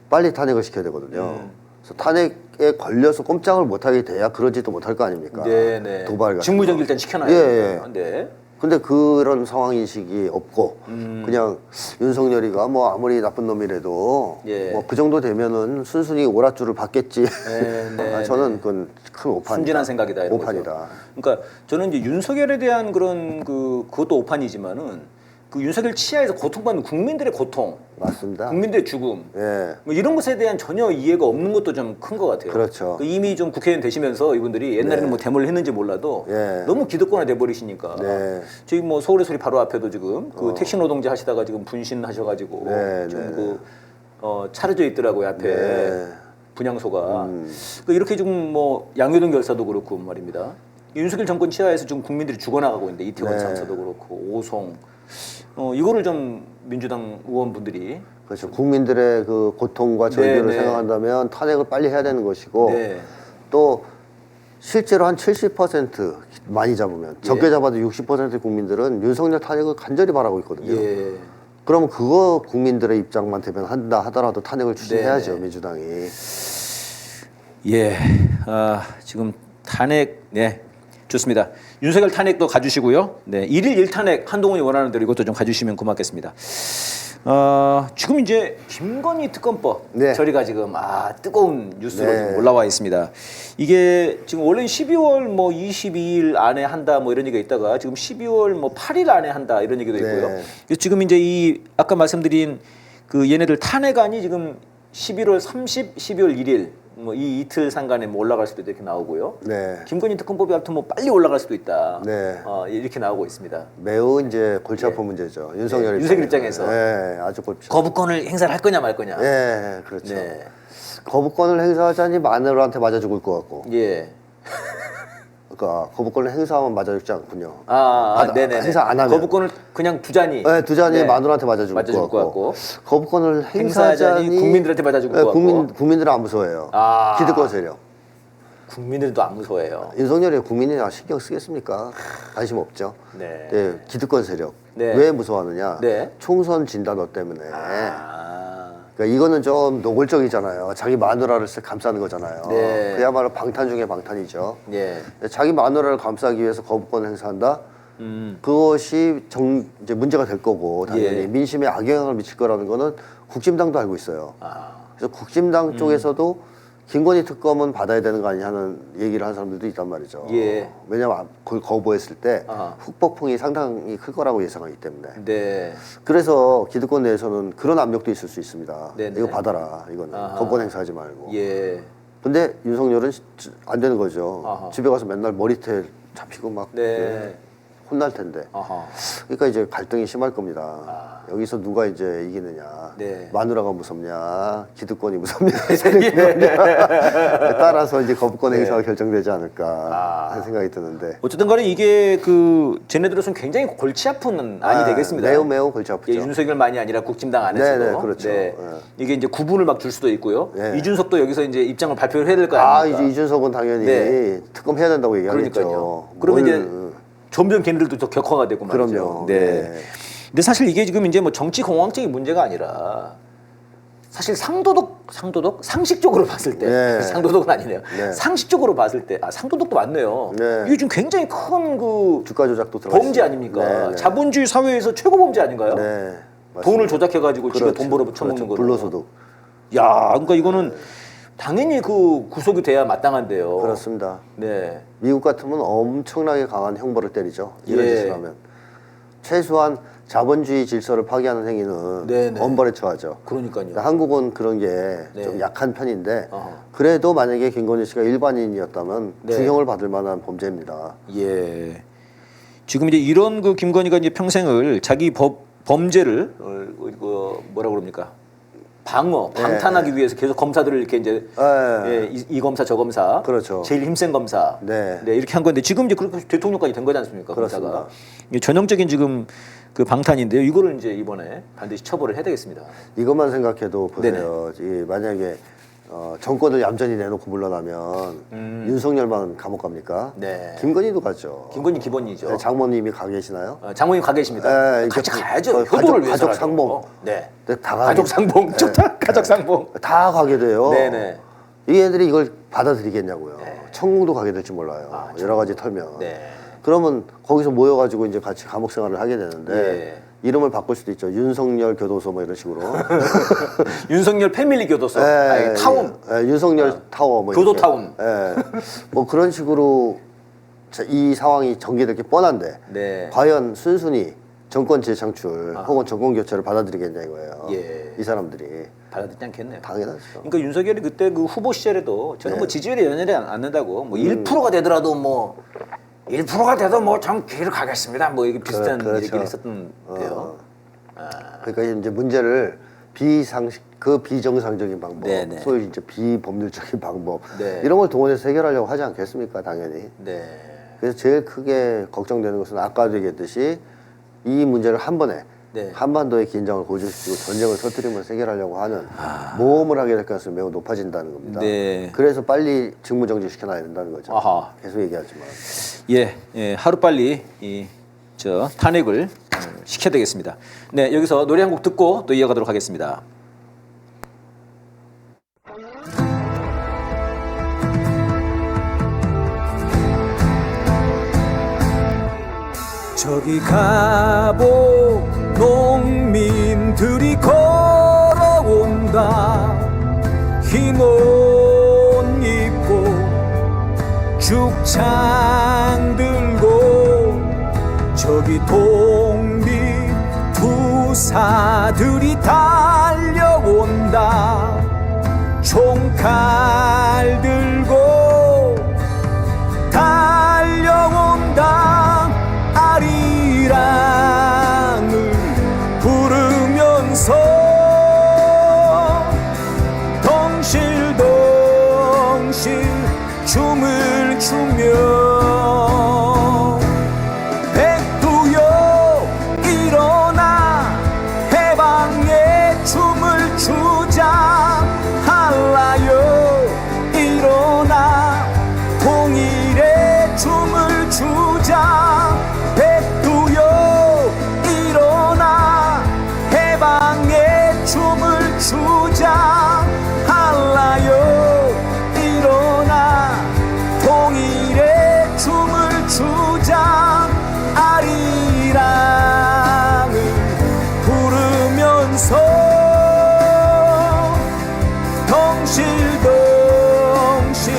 빨리 탄핵을 시켜야 되거든요. 그래서 탄핵에 걸려서 꼼짝을 못하게 돼야 그러지도 못할 거 아닙니까? 네, 네. 도발 같은 직무정지 거. 일단 시켜놔야 예, 돼요. 예. 네. 근데 그런 상황 인식이 없고 그냥 윤석열이가 뭐 아무리 나쁜 놈이라도 예. 뭐 그 정도 되면은 순순히 오랏줄을 받겠지. 네, 네, 저는 그건 큰 오판이다. 순진한 생각이다 이런 오판이다. 거죠. 그러니까 저는 이제 윤석열에 대한 그런 그것도 오판이지만은 그 윤석열 치하에서 고통받는 국민들의 고통, 맞습니다. 국민들의 죽음, 예. 뭐 이런 것에 대한 전혀 이해가 없는 것도 좀 큰 것 같아요. 그렇죠. 이미 좀 국회의원 되시면서 이분들이 옛날에는 뭐 대모를 했는지 몰라도 예. 너무 기득권화 돼버리시니까. 네. 저희 뭐 서울의 소리 바로 앞에도 지금 그 택시 노동자 하시다가 지금 분신하셔가지고 네, 좀 네, 그 차려져 있더라고요 앞에 네. 분향소가. 그 이렇게 지금 뭐 양효동 결사도 그렇고 말입니다. 윤석열 정권 치하에서 지금 국민들이 죽어나가고 있는데 이태원 네. 참사도 그렇고 오송 이거를 좀 민주당 의원분들이 그렇죠. 국민들의 그 고통과 절규를 네, 네. 생각한다면 탄핵을 빨리 해야 되는 것이고 네. 또 실제로 한 70% 많이 잡으면 적게 잡아도 60% 국민들은 윤석열 탄핵을 간절히 바라고 있거든요. 예. 그러면 그거 국민들의 입장만 대변한다 하더라도 탄핵을 추진해야죠. 네. 민주당이. 예, 지금 탄핵, 네, 좋습니다. 윤석열 탄핵도 가주시고요. 네, 1일 1탄핵 한동훈이 원하는 대로 이것도 좀 가주시면 고맙겠습니다. 지금 이제 김건희 특검법 네. 처리가 지금 뜨거운 뉴스로 네. 지금 올라와 있습니다. 이게 지금 원래는 12월 뭐 22일 안에 한다 뭐 이런 얘기가 있다가 지금 12월 뭐 8일 안에 한다 이런 얘기도 있고요. 네. 그래서 지금 이제 이 아까 말씀드린 그 얘네들 탄핵안이 지금 11월 30, 12월 1일 뭐 이 이틀 상간에 뭐 올라갈 수도 이렇게 나오고요. 네. 김건희 특검법이 하여튼 뭐 빨리 올라갈 수도 있다. 네. 이렇게 나오고 있습니다. 매우 이제 골치 아픈 문제죠. 윤석열 네, 윤석열 입장에서. 네, 아주 골치. 거부권을 행사를 할 거냐 말 거냐. 네, 그렇죠. 네. 거부권을 행사하자니 마누라한테 맞아 죽을 것 같고. 예. 그러니까 거부권을 행사하면 맞아 죽지 않군요. 네네. 행사 안 하면. 거부권을 그냥 두자니. 네, 두 잔이 네. 마누라한테 맞아 죽을 것 같고. 거부권을 행사하자니 국민들한테 맞아 죽을 것 같고. 국민들은 안 무서워해요. 기득권 세력. 국민들도 안 무서워해요. 윤석열이 국민이나 신경 쓰겠습니까? 관심 없죠. 네. 네, 기득권 세력. 네. 왜 무서워하느냐? 네. 총선 진다 너 때문에. 그러니까 이거는 좀 노골적이잖아요. 자기 마누라를 감싸는 거잖아요. 네. 그야말로 방탄 중에 방탄이죠. 예. 자기 마누라를 감싸기 위해서 거부권을 행사한다. 그것이 이제 문제가 될 거고 당연히 예. 민심에 악영향을 미칠 거라는 거는 국진당도 알고 있어요. 그래서 국진당 쪽에서도 김건희 특검은 받아야 되는 거 아니냐 하는 얘기를 하는 사람들도 있단 말이죠. 예. 왜냐하면 그걸 거부했을 때 아하. 후폭풍이 상당히 클 거라고 예상하기 때문에. 네. 그래서 기득권 내에서는 그런 압력도 있을 수 있습니다. 네네. 이거 받아라. 이거는 아하. 거부권 행사하지 말고. 예. 근데 윤석열은 안 되는 거죠. 아하. 집에 가서 맨날 머리채 잡히고 막 네. 혼날 텐데. 아하. 그러니까 이제 갈등이 심할 겁니다. 여기서 누가 이제 이기느냐. 네. 마누라가 무섭냐, 기득권이 무섭냐, 세력이 무섭냐. 따라서 이제 거부권 네. 행사가 결정되지 않을까 하는 생각이 드는데. 어쨌든 간에 이게 그 쟤네들로서는 굉장히 골치 아픈 안이 되겠습니다. 매우 골치 아프죠. 예, 윤석열만이 아니라 국진당 안에서도. 네네, 그렇죠. 네. 이게 이제 구분을 막 줄 수도 있고요. 네. 이준석도 여기서 이제 입장을 발표를 해야 될 거 아닙니까? 이제 이준석은 당연히 네. 특검 해야 된다고 얘기하겠죠. 그러니까요. 그러면 이제 점점 걔네들도 더 격화가 되고 말이죠. 그럼요. 네. 네. 근데 사실 이게 지금 이제 뭐 정치 공황적인 문제가 아니라 사실 상식적으로 봤을 때 네. 상도덕은 아니네요. 네. 상식적으로 봤을 때 상도덕도 맞네요. 네. 이게 지금 굉장히 큰 그 주가 조작도 들어가 범죄 있어요. 아닙니까? 네, 네. 자본주의 사회에서 최고 범죄 아닌가요? 네. 맞습니다. 돈을 조작해가지고 지가 돈 벌어 처먹는 그렇죠. 거로. 불로소득. 야, 그러니까 이거는 당연히 그 구속이 돼야 마땅한데요. 그렇습니다. 네. 미국 같으면 엄청나게 강한 형벌을 때리죠. 이런 예. 짓을 하면. 최소한 자본주의 질서를 파괴하는 행위는 네네. 엄벌에 처하죠. 그러니까요. 한국은 그런 게 좀 네. 약한 편인데 어허. 그래도 만약에 김건희 씨가 일반인이었다면 네. 중형을 받을 만한 범죄입니다. 예. 지금 이제 이런 그 김건희가 이제 평생을 자기 범죄를 뭐라 그럽니까? 방탄하기 위해서 계속 검사들을 이렇게 이제 예, 이 검사 저 검사, 그렇죠. 제일 힘센 검사, 네. 이렇게 한 건데 지금 이제 그렇게 대통령까지 된 거지 않습니까? 그렇습니다. 검사가 이게 전형적인 지금 그 방탄인데요. 이거를 이제 이번에 반드시 처벌을 해야 되겠습니다. 이것만 생각해도 보세요. 이 만약에 정권을 얌전히 내놓고 물러나면 윤석열만 감옥 갑니까? 네. 김건희도 가죠. 김건희 기본이죠. 네, 장모님이 가 계시나요? 장모님 가 계십니다. 네, 같이 이게 가야죠. 가족- 효도를 위해서. 가족 상봉. 네. 네, 다 가족 상봉 좋다. 가족 상봉. 다 가게 돼요. 네네. 이 애들이 이걸 받아들이겠냐고요. 네. 천궁도 가게 될지 몰라요. 아, 여러 가지 털면. 네. 그러면 거기서 모여가지고 이제 같이 감옥 생활을 하게 되는데 예. 이름을 바꿀 수도 있죠. 윤석열 교도소 뭐 이런 식으로. 윤석열 패밀리 교도소, 예, 아니, 타운, 예, 윤석열 타워 뭐 교도 이렇게. 타운. 예. 뭐 그런 식으로 이 상황이 전개될 게 뻔한데 네. 과연 순순히 정권 재창출 혹은 정권 교체를 받아들이겠냐 이거예요. 예. 이 사람들이 받아들이지 않겠네요. 당연하죠. 그러니까 윤석열이 그때 그 후보 시절에도 저는 뭐 지지율이 연연히 않는다고 뭐 1%가 되더라도 뭐 1%가 돼도 뭐 전 길을 가겠습니다. 뭐 이게 비슷한 그렇죠. 얘기를 했었던데요. 그러니까 이제 문제를 비정상적인 방법, 네네. 소위 이제 비법률적인 방법 네. 이런 걸 동원해서 해결하려고 하지 않겠습니까? 당연히. 네. 그래서 제일 크게 걱정되는 것은 아까도 얘기했듯이 이 문제를 한 번에 네. 한반도의 긴장을 고조시키고 전쟁을 터뜨리면서 해결하려고 하는 모험을 하게 될 가능성이 매우 높아진다는 겁니다. 네. 그래서 빨리 직무정지 시켜놔야 된다는 거죠. 아하. 계속 얘기하지만. 예, 하루빨리 저 탄핵을 시켜야 되겠습니다. 네, 여기서 노래 한 곡 듣고 또 이어가도록 하겠습니다. 저기 가보 농민들이 걸어온다. 흰 옷 입고 죽창 들고 저기 독립 투사들이 달려온다. 총칼 들고 달려온다. 아리랑을 부르면서 덩실덩실 춤을 추며 백두여 일어나 해방의 춤을 추자. 한라여 일어나 통일의 춤을 추자. 백두여 일어나 해방의 춤을 추자. 한라여 일어나 통일의 춤을 추자. 아리랑을 부르면서 덩실덩실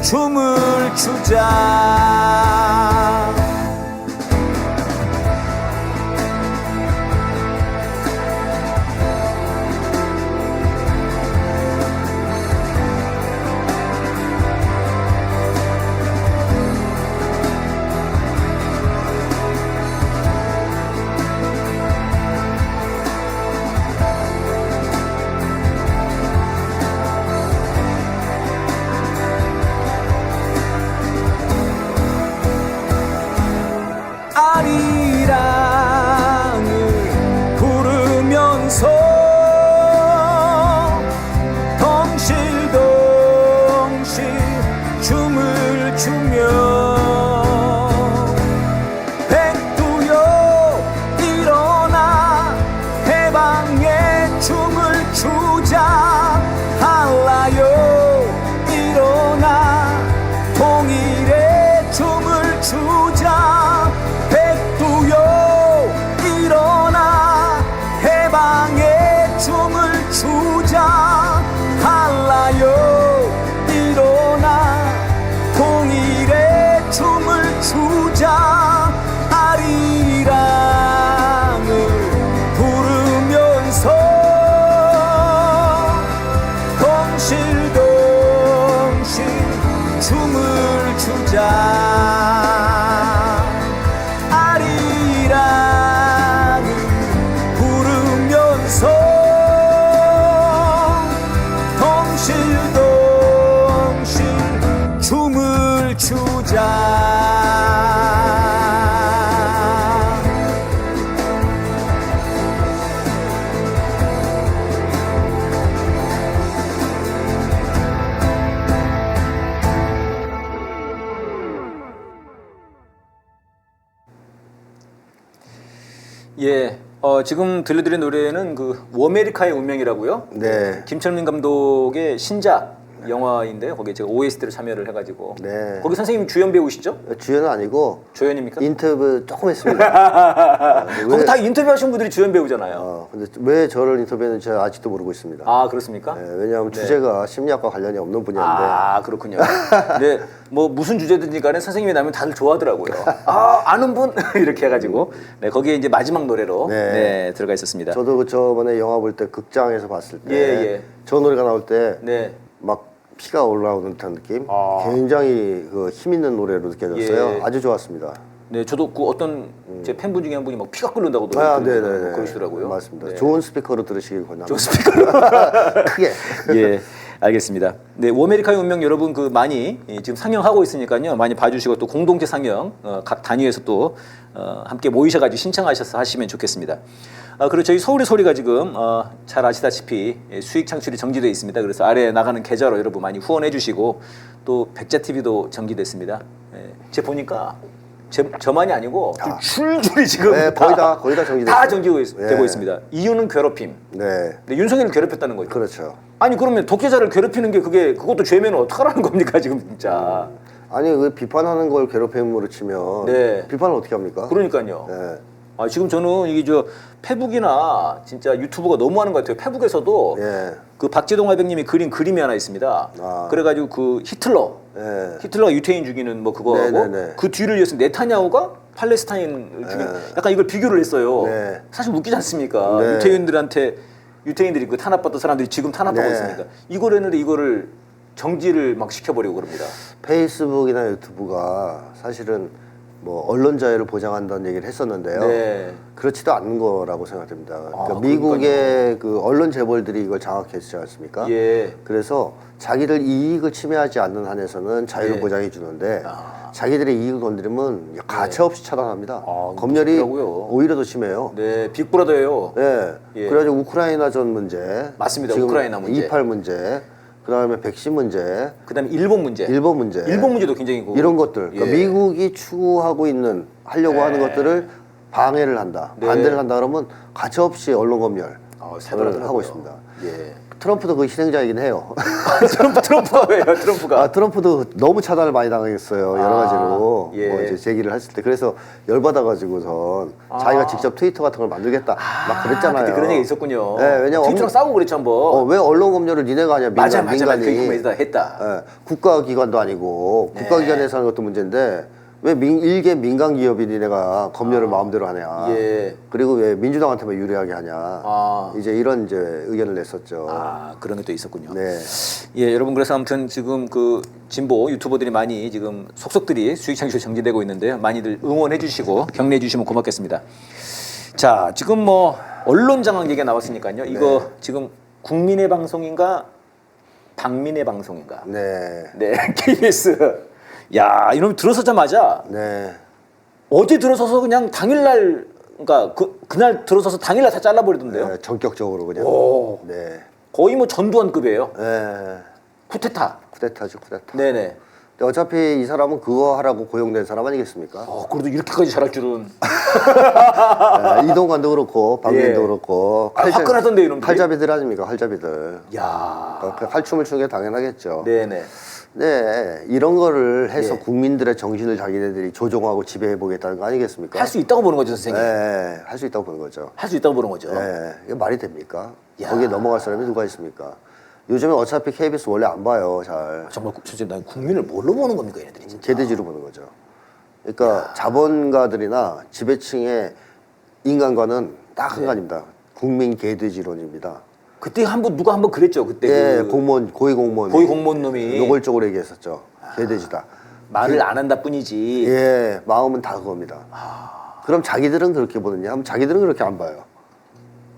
춤을 추자. 주자 아리랑을 부르면서 덩실덩실 춤을 추자. 예, 지금 들려드린 노래는 그 워메리카의 운명이라고요. 네. 김철민 감독의 신작 영화인데 거기에 제가 OST를 참여를 해가지고 네. 거기 선생님 주연 배우시죠? 주연은 아니고 조연입니까? 인터뷰 조금 했습니다. 거기 다 인터뷰하신 분들이 주연 배우잖아요. 근데 왜 저를 인터뷰했는지 제가 아직도 모르고 있습니다. 아 그렇습니까? 네, 왜냐하면 주제가 심리학과 관련이 없는 분야인데 아 그렇군요. 네, 뭐 무슨 주제든지 간에 선생님이 나면 다들 좋아하더라고요. 아 아는 분 이렇게 해가지고 네 거기에 이제 마지막 노래로 네. 네, 들어가 있었습니다. 저도 그 저번에 영화 볼 때 극장에서 봤을 때 예. 저 노래가 나올 때 네. 막 피가 올라오는 듯한 느낌. 아. 굉장히 그 힘 있는 노래로 느껴졌어요. 예. 아주 좋았습니다. 네, 저도 그 어떤 제 팬분 중에 한 분이 막 피가 끓는다고 네네네. 그러시더라고요. 맞습니다. 네. 좋은 스피커로 들으시길 권합니다. 좋은 스피커로. 크게. 예, 알겠습니다. 네, 워메리카의 운명 여러분 그 많이 지금 상영하고 있으니까요. 많이 봐주시고 또 공동체 상영 각 단위에서 또 함께 모이셔가지고 신청하셔서 하시면 좋겠습니다. 그리고 저희 서울의 소리가 지금 잘 아시다시피 수익 창출이 정지되어 있습니다. 그래서 아래에 나가는 계좌로 여러분 많이 후원해 주시고 또 백자TV도 정지됐습니다. 예, 제가 보니까 저만이 아니고 좀 줄줄이 지금 네, 거의 다 정지됐어요. 다 정지되고 네. 있습니다. 이유는 괴롭힘. 네. 근데 윤석열을 괴롭혔다는 거죠. 그렇죠. 아니 그러면 독재자를 괴롭히는 게 그것도 죄면 어떡하라는 겁니까 지금 진짜. 아니 그 비판하는 걸 괴롭힘으로 치면 네. 비판을 어떻게 합니까? 그러니까요. 네. 지금 저는 이게 저 페북이나 진짜 유튜브가 너무하는 것 같아요. 페북에서도 예. 그 박재동 화백님이 그린 그림이 하나 있습니다. 아. 그래가지고 그 네. 히틀러가 유태인 죽이는 뭐 그거하고 네네네. 그 뒤를 이어서 네타냐후가 팔레스타인을 죽이는 약간 이걸 비교를 했어요. 네. 사실 웃기지 않습니까? 네. 유태인들이 그 탄압받던 사람들이 지금 탄압하고 네. 있습니다. 이걸 했는데 이거를 정지를 막 시켜버리고 그럽니다. 페이스북이나 유튜브가 사실은 뭐 언론 자유를 보장한다는 얘기를 했었는데요. 네. 그렇지도 않은 거라고 생각됩니다. 그러니까 그러니까요. 미국의 그 언론 재벌들이 이걸 장악했지 않습니까? 예. 그래서 자기들 이익을 침해하지 않는 한에서는 자유를 네. 보장해 주는데 아. 자기들의 이익을 건드리면 가차없이 차단합니다. 아, 검열이 그렇더라고요. 오히려 더 심해요. 네, 빅브라더예요. 네. 예. 그래가지고 우크라이나전 문제, 맞습니다. 지금 우크라이나 문제. 28 문제, 그다음에 백신 문제, 그다음에 일본 문제. 일본 문제, 일본 문제도 굉장히 이런 것들, 그러니까 예. 미국이 추구하고 있는 하려고 하는 것들을 방해를 한다, 네. 반대를 한다 그러면 가차없이 언론 검열을 살벌하더라고요. 하고 있습니다. 예. 트럼프도 그 희생자이긴 해요. 트럼프가 왜요? 트럼프가. 트럼프도 너무 차단을 많이 당했어요. 여러 가지로 예. 뭐 이제 제기를 했을 때 그래서 열받아가지고선 자기가 직접 트위터 같은 걸 만들겠다 막 그랬잖아요. 그때 그런 얘기 있었군요. 네, 왜냐면 트위터랑 싸우고 그랬죠 한번. 왜 언론 검열을 니네가 하냐 맞아. 민간이. 그 이후에 했다. 예, 국가기관도 아니고 네. 국가기관에서 하는 것도 문제인데 왜 일개 민간 기업이 니네가 검열을 마음대로 하냐. 예. 그리고 왜 민주당한테만 유리하게 하냐. 아. 이제 이런 이제 의견을 냈었죠. 그런 게 또 있었군요. 네. 예, 여러분 그래서 아무튼 지금 그 진보 유튜버들이 많이 지금 속속들이 수익 창출 정지되고 있는데요. 많이들 응원해 주시고 격려해 주시면 고맙겠습니다. 자, 지금 뭐 언론 장악 얘기가 나왔으니까요. 이거 지금 국민의 방송인가 박민의 방송인가? 네. 네, KBS. 야, 이놈 들어서자마자 네. 어제 들어서서 그냥 당일날 그러니까 그날 들어서서 당일날 다 잘라버리던데요. 네, 전격적으로 그냥. 오. 네. 거의 뭐 전두환급이에요. 네. 쿠데타. 쿠데타죠, 쿠데타. 네네. 근데 어차피 이 사람은 그거 하라고 고용된 사람 아니겠습니까? 그래도 이렇게까지 잘할 줄은. 네, 이동관도 그렇고 박민도 예. 그렇고 화끈하던데 이놈들이. 칼잡이들 아닙니까? 칼잡이들. 야. 그 칼춤을 추는 게 당연하겠죠. 네네. 네, 이런 거를 해서 예. 국민들의 정신을 자기네들이 조종하고 지배해 보겠다는 거 아니겠습니까? 할 수 있다고 보는 거죠, 선생님. 네, 할 수 있다고 보는 거죠. 할 수 있다고 보는 거죠. 네, 이게 말이 됩니까? 야. 거기에 넘어갈 사람이 누가 있습니까? 요즘에 어차피 KBS 원래 안 봐요, 잘. 정말 선생님, 난 국민을 뭘로 보는 겁니까, 얘네들이 진짜. 개돼지로 보는 거죠. 그러니까 자본가들이나 지배층의 인간과는 딱 한 가지입니다. 국민 개돼지론입니다. 그때 누가 한번 그랬죠, 그때. 예, 그 공무원, 고위 공무원. 고위 공무원 놈이. 노골적으로 얘기했었죠. 개돼지다. 말을 안 한다 뿐이지. 예, 마음은 다 그겁니다. 그럼 자기들은 그렇게 보느냐? 하면 자기들은 그렇게 안 봐요.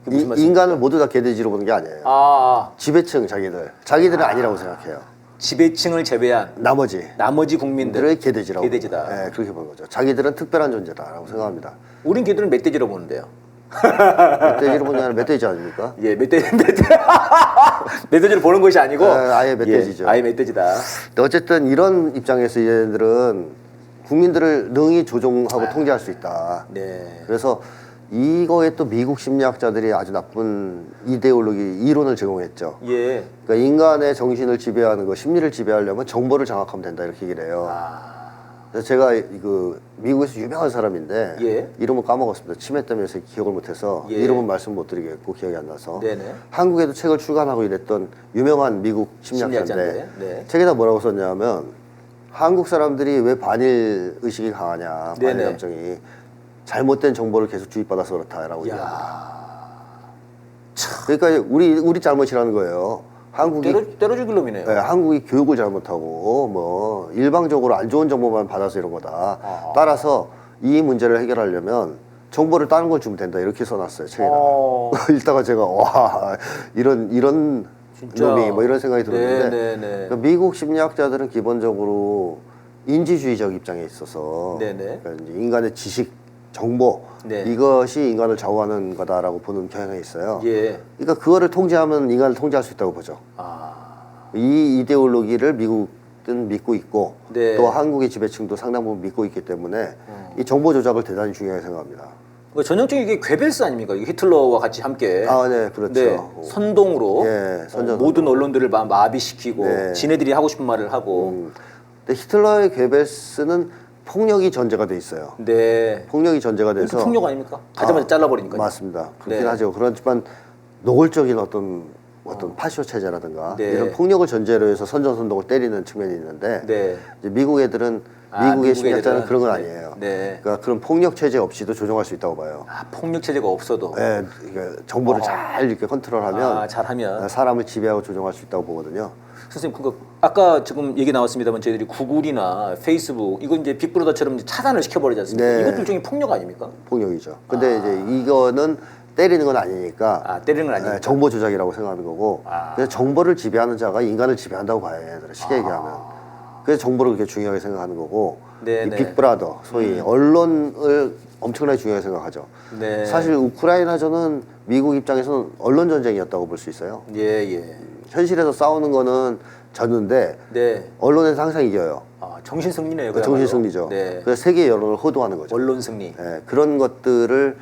그게 무슨 말씀입니까? 인간을 모두 다 개돼지로 보는 게 아니에요. 아, 지배층 자기들은 아니라고 생각해요. 지배층을 제외한 나머지 국민들. 들의 개돼지라고. 개돼지다. 예, 그렇게 보는 거죠. 자기들은 특별한 존재다라고 생각합니다. 우린 걔들은 멧돼지로 보는데요. 멧돼지로 보는 게 아니라 멧돼지 아닙니까? 예, 멧돼지를 보는 것이 아니고 아예 멧돼지죠. 예, 아예 멧돼지다. 근데 어쨌든 이런 입장에서 얘네들은 국민들을 능히 조종하고 통제할 수 있다. 네. 그래서 이거에 또 미국 심리학자들이 아주 나쁜 이데올로기 이론을 제공했죠. 예. 그러니까 인간의 정신을 지배하는 거, 심리를 지배하려면 정보를 장악하면 된다 이렇게 얘기를 해요. 그래서 제가 그 미국에서 유명한 사람인데 예. 이름을 까먹었습니다. 치매 때문에 기억을 못해서 예. 이름은 말씀 못 드리겠고 기억이 안 나서 네네. 한국에도 책을 출간하고 이랬던 유명한 미국 심리학자인데 심리학자인데, 네. 책에다 뭐라고 썼냐면 한국 사람들이 왜 반일 의식이 강하냐, 반일 네네. 감정이 잘못된 정보를 계속 주입받아서 그렇다라고 얘기합니다. 그러니까 우리 잘못이라는 거예요. 한국이 때려죽일 놈이네요. 네, 한국이 교육을 잘못하고 뭐 일방적으로 안 좋은 정보만 받아서 이런 거다. 아하. 따라서 이 문제를 해결하려면 정보를 다른 걸 주면 된다 이렇게 써놨어요 책에다가. 읽다가 제가 와 이런 진짜. 놈이 뭐 이런 생각이 들었는데 네네네. 그러니까 미국 심리학자들은 기본적으로 인지주의적 입장에 있어서 네네. 그러니까 이제 인간의 지식, 정보 네. 이것이 인간을 좌우하는 거다라고 보는 경향이 있어요. 예. 그러니까 그거를 통제하면 인간을 통제할 수 있다고 보죠. 이 이데올로기를 미국은 믿고 있고 네. 또 한국의 지배층도 상당 부분 믿고 있기 때문에 이 정보 조작을 대단히 중요하게 생각합니다. 그러니까 전형적인 이게 괴벨스 아닙니까? 이게 히틀러와 같이 함께. 아, 네, 그렇죠. 네, 선동으로 예, 선전, 모든 언론들을 마비시키고 네. 지네들이 하고 싶은 말을 하고. 근데 히틀러의 괴벨스는 폭력이 전제가 돼 있어요. 네. 폭력이 전제가 이게 돼서 폭력 아닙니까? 가자마자 잘라버리니까. 맞습니다. 그렇긴 네. 하죠. 그렇지만 노골적인 어떤 파쇼 체제라든가 네. 이런 폭력을 전제로 해서 선전선동을 때리는 측면이 있는데 네. 이제 미국 애들은 미국의 미국 심리학자는 애들은? 그런 건 네. 아니에요. 네. 그러니까 그런 폭력 체제 없이도 조종할 수 있다고 봐요. 폭력 체제가 없어도. 예, 그러니까 정보를 잘 이렇게 컨트롤하면 잘하면. 사람을 지배하고 조종할 수 있다고 보거든요. 선생님, 그거 아까 지금 얘기 나왔습니다만 저희들이 구글이나 페이스북 이거 이제 빅브로더처럼 이제 차단을 시켜버리지 않습니까? 네. 이것도 일종의 폭력 아닙니까? 폭력이죠. 근데 이제 이거는 때리는 건 아니니까 때리는 건 아니니까. 정보 조작이라고 생각하는 거고 그래서 정보를 지배하는 자가 인간을 지배한다고 봐요. 얘들은 쉽게 얘기하면. 그래서 정보를 그렇게 중요하게 생각하는 거고 네, 이 네. 빅브라더 소위 언론을 엄청나게 중요하게 생각하죠. 네. 사실 우크라이나전은 미국 입장에서는 언론 전쟁이었다고 볼 수 있어요. 예. 현실에서 싸우는 거는 졌는데 네. 언론에서 항상 이겨요. 정신 승리네요. 정신 승리죠. 네. 그래서 세계 여론을 호도하는 거죠. 언론 승리. 예, 그런 것들을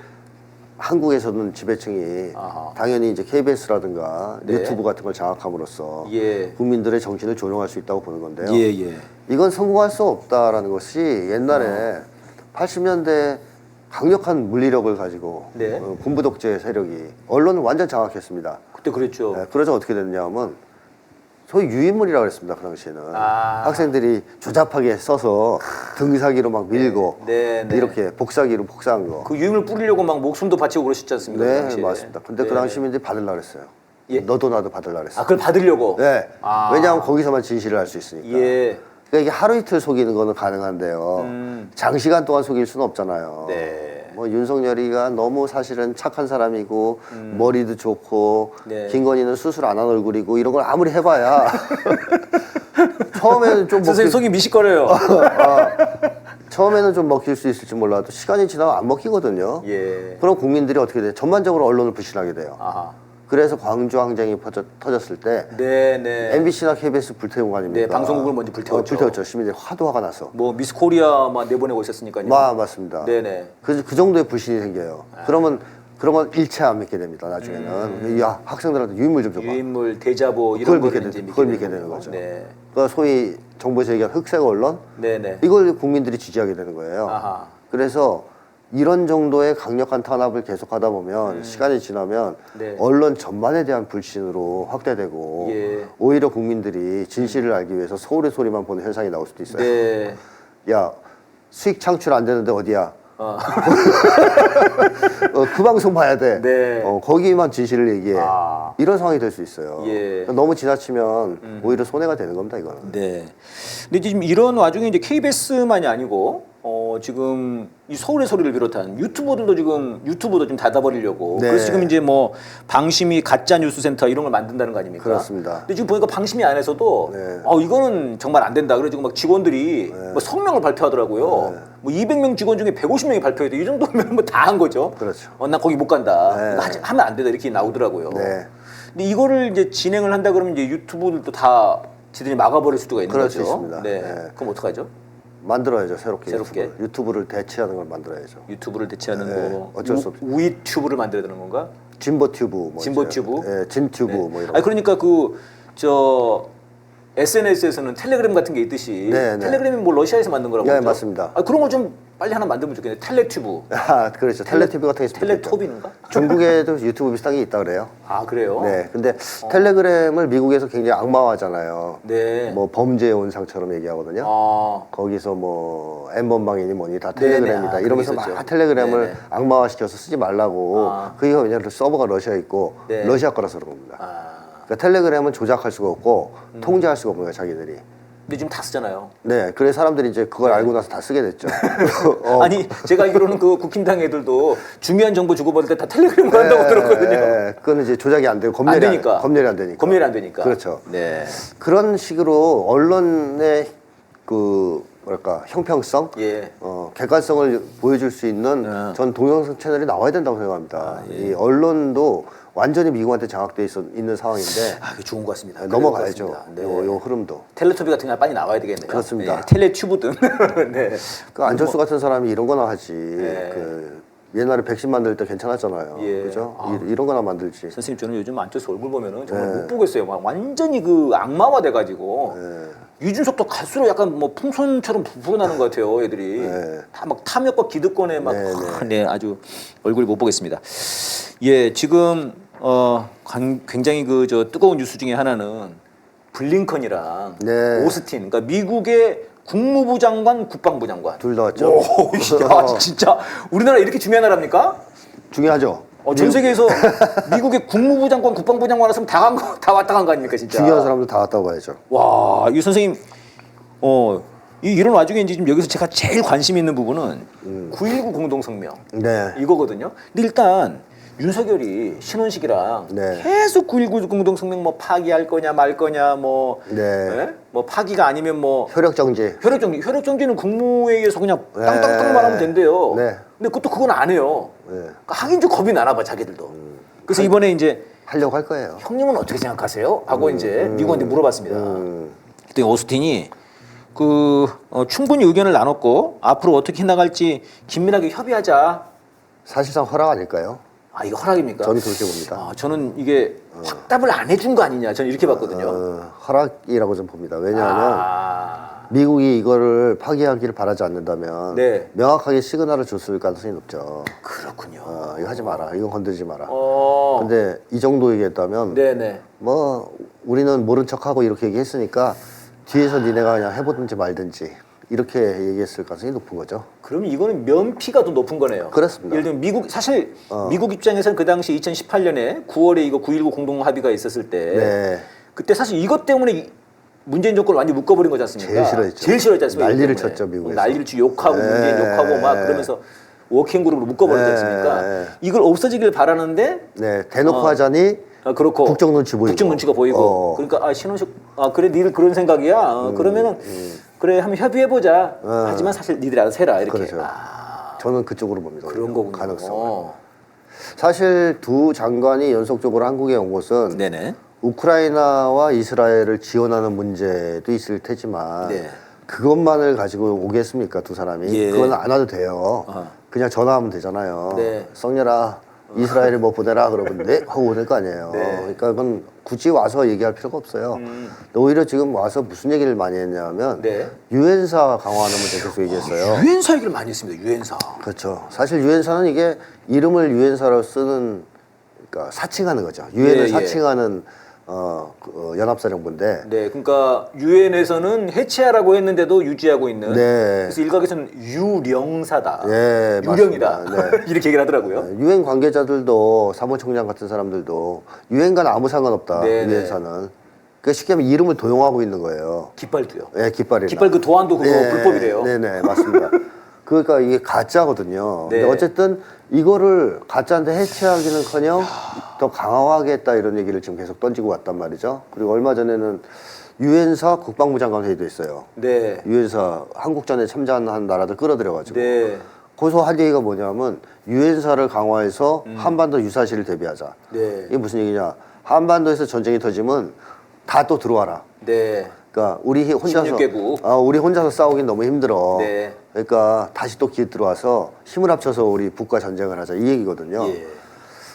한국에서는 지배층이 아하. 당연히 이제 KBS라든가 네. 유튜브 같은 걸 장악함으로써 예. 국민들의 정신을 조종할 수 있다고 보는 건데요. 예. 이건 성공할 수 없다라는 것이 옛날에 80년대 강력한 물리력을 가지고 네. 군부 독재 세력이 언론을 완전 장악했습니다. 그때 그랬죠. 그러자 어떻게 됐냐면 소위 유인물이라고 그랬습니다. 그 당시에는 학생들이 조잡하게 써서 등사기로 막 밀고 네. 이렇게 복사기로 복사한 거. 그 유임을 뿌리려고 막 목숨도 바치고 그러셨지 않습니까? 그 네, 당시에. 맞습니다. 근데 그 네. 당시 시민들이 받으려고 그랬어요. 예? 너도 나도 받으려고 그랬어요. 그걸 받으려고. 네. 아. 왜냐하면 거기서만 진실을 알 수 있으니까. 예. 그러니까 이게 하루 이틀 속이는 거는 가능한데요. 장시간 동안 속일 수는 없잖아요. 네. 뭐 윤석열이가 너무 사실은 착한 사람이고 머리도 좋고 네. 김건희는 수술 안 한 얼굴이고 이런 걸 아무리 해봐야 처음에는 좀 선생님 속이 미식거려요. 처음에는 좀 먹힐 수 있을지 몰라도 시간이 지나면 안 먹히거든요. 예. 그럼 국민들이 어떻게 돼요? 전반적으로 언론을 불신하게 돼요. 아하. 그래서 광주 항쟁이 터졌을 때 네. MBC나 KBS 불태운 거 아닙니까? 네, 방송국을 먼저 불태웠죠. 불태웠죠. 시민들이 하도 화가 나서. 뭐 미스 코리아만 내보내고 있었으니까요. 맞습니다. 네네. 그 정도의 불신이 생겨요. 그러면 일체 안 믿게 됩니다. 나중에는 야 학생들한테 유인물 좀 줘봐. 유인물, 대자보 이런 그걸 거를 믿게 이제 그걸 믿게 되는 거죠. 네. 그러니까 소위 정부에서 얘기한 흑색 언론 네네. 이걸 국민들이 지지하게 되는 거예요. 아하. 그래서 이런 정도의 강력한 탄압을 계속하다 보면 시간이 지나면 네. 언론 전반에 대한 불신으로 확대되고 예. 오히려 국민들이 진실을 알기 위해서 서울의 소리만 보는 현상이 나올 수도 있어요. 네. 야 수익 창출 안 되는데 어디야? 그 방송 봐야 돼. 네. 거기만 진실을 얘기해. 이런 상황이 될 수 있어요. 예. 너무 지나치면 오히려 손해가 되는 겁니다, 이거는. 네. 근데 지금 이런 와중에 이제 KBS만이 아니고 지금 이 서울의 소리를 비롯한 유튜버들도 지금 유튜브도 좀 닫아버리려고. 네. 그래서 지금 이제 뭐 방심이 가짜 뉴스 센터 이런 걸 만든다는 거 아닙니까? 그렇습니다. 근데 지금 보니까 방심이 안에서도 네. 이거는 정말 안 된다. 그래 지금 막 직원들이 뭐 성명을 발표하더라고요. 네. 뭐 200명 직원 중에 150명이 발표해도 이 정도면 뭐 다 한 거죠. 그렇죠. 나 거기 못 간다. 네. 이거 하면 안 된다 이렇게 나오더라고요. 네. 근데 이거를 이제 진행을 한다 그러면 이제 유튜브들도 다 지들이 막아버릴 수가 있는 그럴 수 거죠. 있습니다. 네. 네. 그럼 어떡하죠? 만들어야죠, 새롭게. 새롭게? 유튜브를 대체하는 걸 만들어야죠. 유튜브를 대체하는 네, 거. 어쩔 수 없죠. 우이튜브를 만들어야 되는 건가? 진보튜브, 뭐 진보튜브? 이제, 진튜브, 네. 뭐 이런. 아니 그러니까 SNS에서는 텔레그램 같은 게 있듯이 네, 네. 텔레그램이 뭐 러시아에서 만든 거라고 네, 그러죠? 맞습니다. 그런 걸 좀 빨리 하나 만들면 좋겠네. 텔레튜브. 그렇죠. 텔레튜브 같은 게 있습니다. 텔레토비인가? 중국에도 유튜브 비슷한 게 있다 그래요. 아 그래요? 네, 근데 텔레그램을 미국에서 굉장히 악마화하잖아요. 네. 뭐 범죄의 온상처럼 얘기하거든요. 아, 거기서 뭐 N번방이니 뭐니 다 네네. 텔레그램이다 아, 이러면서 그게 있었죠. 막 텔레그램을 네네. 악마화시켜서 쓰지 말라고. 아. 그게 왜냐하면 서버가 러시아에 있고 네. 러시아 거라서 그런 겁니다. 아. 그러니까 텔레그램은 조작할 수가 없고 통제할 수가 없는 거예요, 자기들이. 근데 지금 다 쓰잖아요. 네, 그래서 사람들이 이제 그걸 알고 나서 다 쓰게 됐죠. 아니 제가 알기로는 그 국힘당 애들도 중요한 정보 주고받을 때 다 텔레그램을 한다고 들었거든요. 네, 그건 이제 조작이 안 되고 안 되니까. 검열이 안 되니까. 검열이 안 되니까. 그렇죠. 네. 그런 식으로 언론의 그 뭐랄까 형평성, 예. 객관성을 보여줄 수 있는 네. 전 동영상 채널이 나와야 된다고 생각합니다. 예. 이 언론도 완전히 미국한테 장악돼 있는 상황인데 그게 좋은 것 같습니다. 넘어가야죠. 그럴 것 같습니다. 네. 요 흐름도. 텔레토비 같은 게 빨리 나와야 되겠네요. 그렇습니다. 네. 텔레튜브든. 네. 그 안철수 같은 사람이 이런 거나 하지. 네. 그 옛날에 백신 만들 때 괜찮았잖아요. 예. 그죠? 아. 이런 거나 만들지. 선생님 저는 요즘 안철수 얼굴 보면은 정말 네. 못 보겠어요. 막 완전히 그 악마화 돼가지고 유준석도 갈수록 약간 뭐 풍선처럼 불어나는 것 같아요. 애들이 네. 다 막 탐욕과 기득권에 막 네, 네, 아주 얼굴이 못 보겠습니다. 예, 지금 굉장히 그 뜨거운 뉴스 중에 하나는 블링컨이랑 네. 오스틴, 그러니까 미국의 국무부 장관, 국방부 장관. 둘 다 왔죠. 오, 야, 진짜 우리나라 이렇게 중요한 나라입니까? 중요하죠. 전 세계에서 미국의 국무부 장관, 국방부 장관 왔으면 다 왔다 간 거 아닙니까, 진짜? 중요한 사람들 다 왔다고 봐야죠. 와, 이 선생님, 이런 와중에 이제 지금 여기서 제가 제일 관심 있는 부분은 9.19 공동성명 네. 이거거든요. 근데 일단 윤석열이 신원식이랑 네. 계속 9.19 공동성명 뭐 파기할 거냐 말 거냐 뭐, 네. 예? 뭐 파기가 아니면 뭐 효력 정지. 혈액정지는 국무회의에서 그냥 네. 땅땅땅만 하면 된대요. 네. 근데 그건 안 해요. 네. 그러니까 하긴 좀 겁이 나나 봐 자기들도. 그래서 이번에 이제 하려고 할 거예요. 형님은 어떻게 생각하세요? 하고 이제 미국한테 물어봤습니다. 그랬더니 오스틴이 충분히 의견을 나눴고 앞으로 어떻게 해나갈지 긴밀하게 협의하자. 사실상 허락 아닐까요? 이거 허락입니까? 저는 그렇게 봅니다. 저는 이게 확답을 안 해준 거 아니냐. 저는 이렇게 봤거든요. 허락이라고 좀 봅니다. 왜냐하면 미국이 이거를 파기하기를 바라지 않는다면 네. 명확하게 시그널을 줬을 가능성이 높죠. 그렇군요. 이거 하지 마라. 이건 건드리지 마라. 어, 근데 이 정도 얘기했다면 네네. 뭐 우리는 모른 척하고 이렇게 얘기했으니까 뒤에서 니네가 그냥 해보든지 말든지 이렇게 얘기했을 가능성이 높은 거죠. 그러면 이거는 면피가 더 높은 거네요. 그렇습니다. 예를 들면 미국 입장에서는 그 당시 2018년에 9월에 이거 9.19 공동 합의가 있었을 때 네. 그때 사실 이것 때문에 문재인 정권을 완전 묶어버린 거지 않습니까? 제일 싫어했죠. 제일 싫어했지 않습니까? 난리를 이것 때문에. 쳤죠, 미국에서. 난리를 치고 욕하고 네. 문재인 욕하고 막 그러면서 워킹그룹으로 묶어버리지 네. 않습니까? 이걸 없어지길 바라는데 네, 대놓고 하자니 그렇고 국정 눈치 보이고. 국정 눈치가 보이고 그러니까 신원식 그래 니들 그런 생각이야 그러면은 그래 한번 협의해보자 하지만 사실 니들이 알아서 해라 이렇게 그렇죠. 저는 그쪽으로 봅니다. 그런 거군요. 가능성을. 사실 두 장관이 연속적으로 한국에 온 것은 네네. 우크라이나와 이스라엘을 지원하는 문제도 있을 테지만 네. 그것만을 가지고 오겠습니까 두 사람이? 예. 그건 안 와도 돼요. 그냥 전화하면 되잖아요. 네. 썩녀라 이스라엘에 뭐 보내라 그러면 네 하고 오는 거 아니에요. 네. 그러니까 그건 굳이 와서 얘기할 필요가 없어요. 오히려 지금 와서 무슨 얘기를 많이 했냐면 네. 유엔사 강화하는 문제 계속 얘기했어요. 유엔사 얘기를 많이 했습니다. 유엔사. 그렇죠. 사실 유엔사는 이게 이름을 유엔사로 쓰는 그러니까 사칭하는 거죠. 유엔을 예, 예. 사칭하는 연합사령부인데 네, 그러니까 유엔에서는 해체하라고 했는데도 유지하고 있는. 네. 그래서 일각에서는 유령사다. 네, 유령이다. 맞습니다. 네. 이렇게 얘기를 하더라고요. 유엔 관계자들도 사무총장 같은 사람들도 유엔과는 아무 상관없다. 네, 네. 유엔사는. 그 쉽게 하면 이름을 도용하고 있는 거예요. 깃발도요. 예, 깃발이. 깃발 그 도안도 그거 불법이래요. 네네, 맞습니다. 그러니까 이게 가짜거든요. 네. 근데 어쨌든 이거를 가짜인데 해체하기는커녕 더 강화하겠다 이런 얘기를 지금 계속 던지고 왔단 말이죠. 그리고 얼마 전에는 유엔사 국방부 장관 회의도 있어요. 네. 유엔사 한국전에 참전한 나라들 끌어들여가지고. 네. 거기서 할 얘기가 뭐냐면 유엔사를 강화해서 한반도 유사시를 대비하자. 네. 이게 무슨 얘기냐? 한반도에서 전쟁이 터지면 다 또 들어와라. 네. 그러니까 우리 혼자서 16개국. 우리 혼자서 싸우긴 너무 힘들어. 네. 그러니까 다시 또 기회 들어와서 힘을 합쳐서 우리 북과 전쟁을 하자 이 얘기거든요. 예.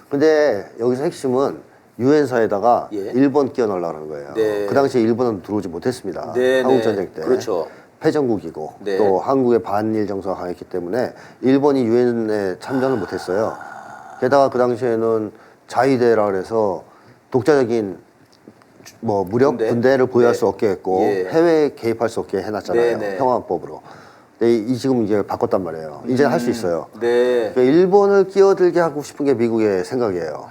근데 여기서 핵심은 유엔사에다가 예. 일본 끼워 넣으려는 거예요. 네. 그 당시에 일본은 들어오지 못했습니다. 네, 한국 네. 전쟁 때. 그렇죠. 패전국이고 네. 또 한국의 반일 정서가 강했기 때문에 일본이 유엔에 참전을 못했어요. 게다가 그 당시에는 자위대라 그래서 독자적인 뭐 무력 군대를 보유할 네. 수 없게 했고 예. 해외에 개입할 수 없게 해놨잖아요. 네, 네. 평화법으로. 근데 지금 이제 바꿨단 말이에요. 이제는 할 수 있어요. 네. 그러니까 일본을 끼어들게 하고 싶은 게 미국의 생각이에요.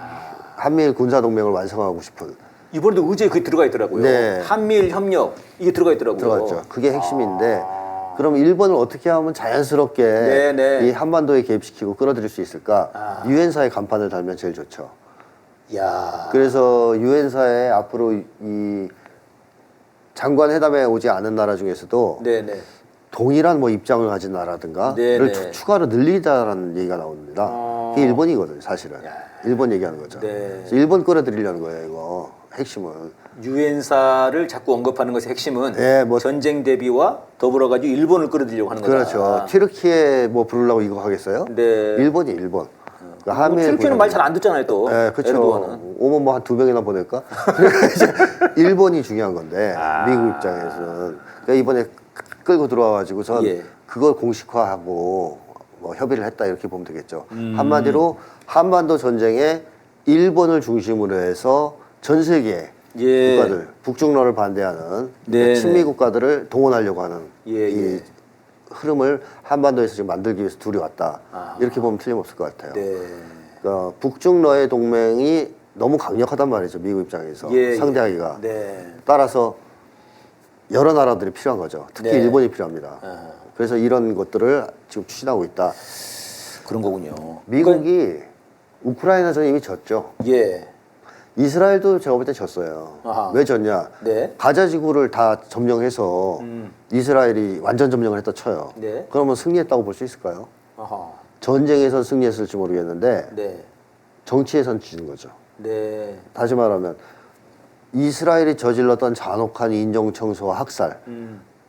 한미일 군사동맹을 완성하고 싶은. 이번에도 의제에 그게 들어가 있더라고요. 네. 한미일 협력 이게 들어가 있더라고요. 들어갔죠. 그게 핵심인데 그럼 일본을 어떻게 하면 자연스럽게 네네. 이 한반도에 개입시키고 끌어들일 수 있을까? 유엔사의 간판을 달면 제일 좋죠. 야. 그래서 유엔사에 앞으로 이 장관 회담에 오지 않은 나라 중에서도 네네. 동일한 뭐 입장을 가진 나라든가를 네네. 추가로 늘리자라는 얘기가 나옵니다. 그게 일본이거든요, 사실은. 일본 얘기하는 거죠. 네. 그래서 일본 끌어들이려는 거예요, 이거. 핵심은. 유엔사를 자꾸 언급하는 것의 핵심은 예, 뭐- 전쟁 대비와 더불어 가지고 일본을 끌어들이려고 하는 거다. 그렇죠. 튀르키예 뭐 부르려고 이거 하겠어요? 네. 일본이 일본. 그러니까 뭐 한미일 튀르키예는 말 잘 안 듣잖아요, 또. 네, 그렇죠. 에르도안은. 오면 뭐 한 2명이나 보낼까? 이제 일본이 중요한 건데 미국 입장에서는 그러니까 이번에 끌고 들어와가지고선 예. 그걸 공식화하고 뭐 협의를 했다 이렇게 보면 되겠죠. 한마디로 한반도 전쟁에 일본을 중심으로 해서 전 세계 예. 국가들 북중러를 반대하는 네, 친미 네. 국가들을 동원하려고 하는 예, 이 예. 흐름을 한반도에서 지금 만들기 위해서 둘이 왔다. 이렇게 보면 틀림없을 것 같아요. 네. 그러니까 북중러의 동맹이 너무 강력하단 말이죠. 미국 입장에서 예, 상대하기가. 네. 따라서 여러 나라들이 필요한 거죠. 특히 네. 일본이 필요합니다. 그래서 이런 것들을 지금 추진하고 있다. 그런 거군요. 미국이 우크라이나전 이미 졌죠. 예. 이스라엘도 제가 볼 때 졌어요. 아하. 왜 졌냐? 네. 가자 지구를 다 점령해서 이스라엘이 완전 점령을 했다 쳐요. 네. 그러면 승리했다고 볼 수 있을까요? 아하. 전쟁에선 승리했을지 모르겠는데 네. 정치에선 지는 거죠. 네. 다시 말하면 이스라엘이 저질렀던 잔혹한 인종청소와 학살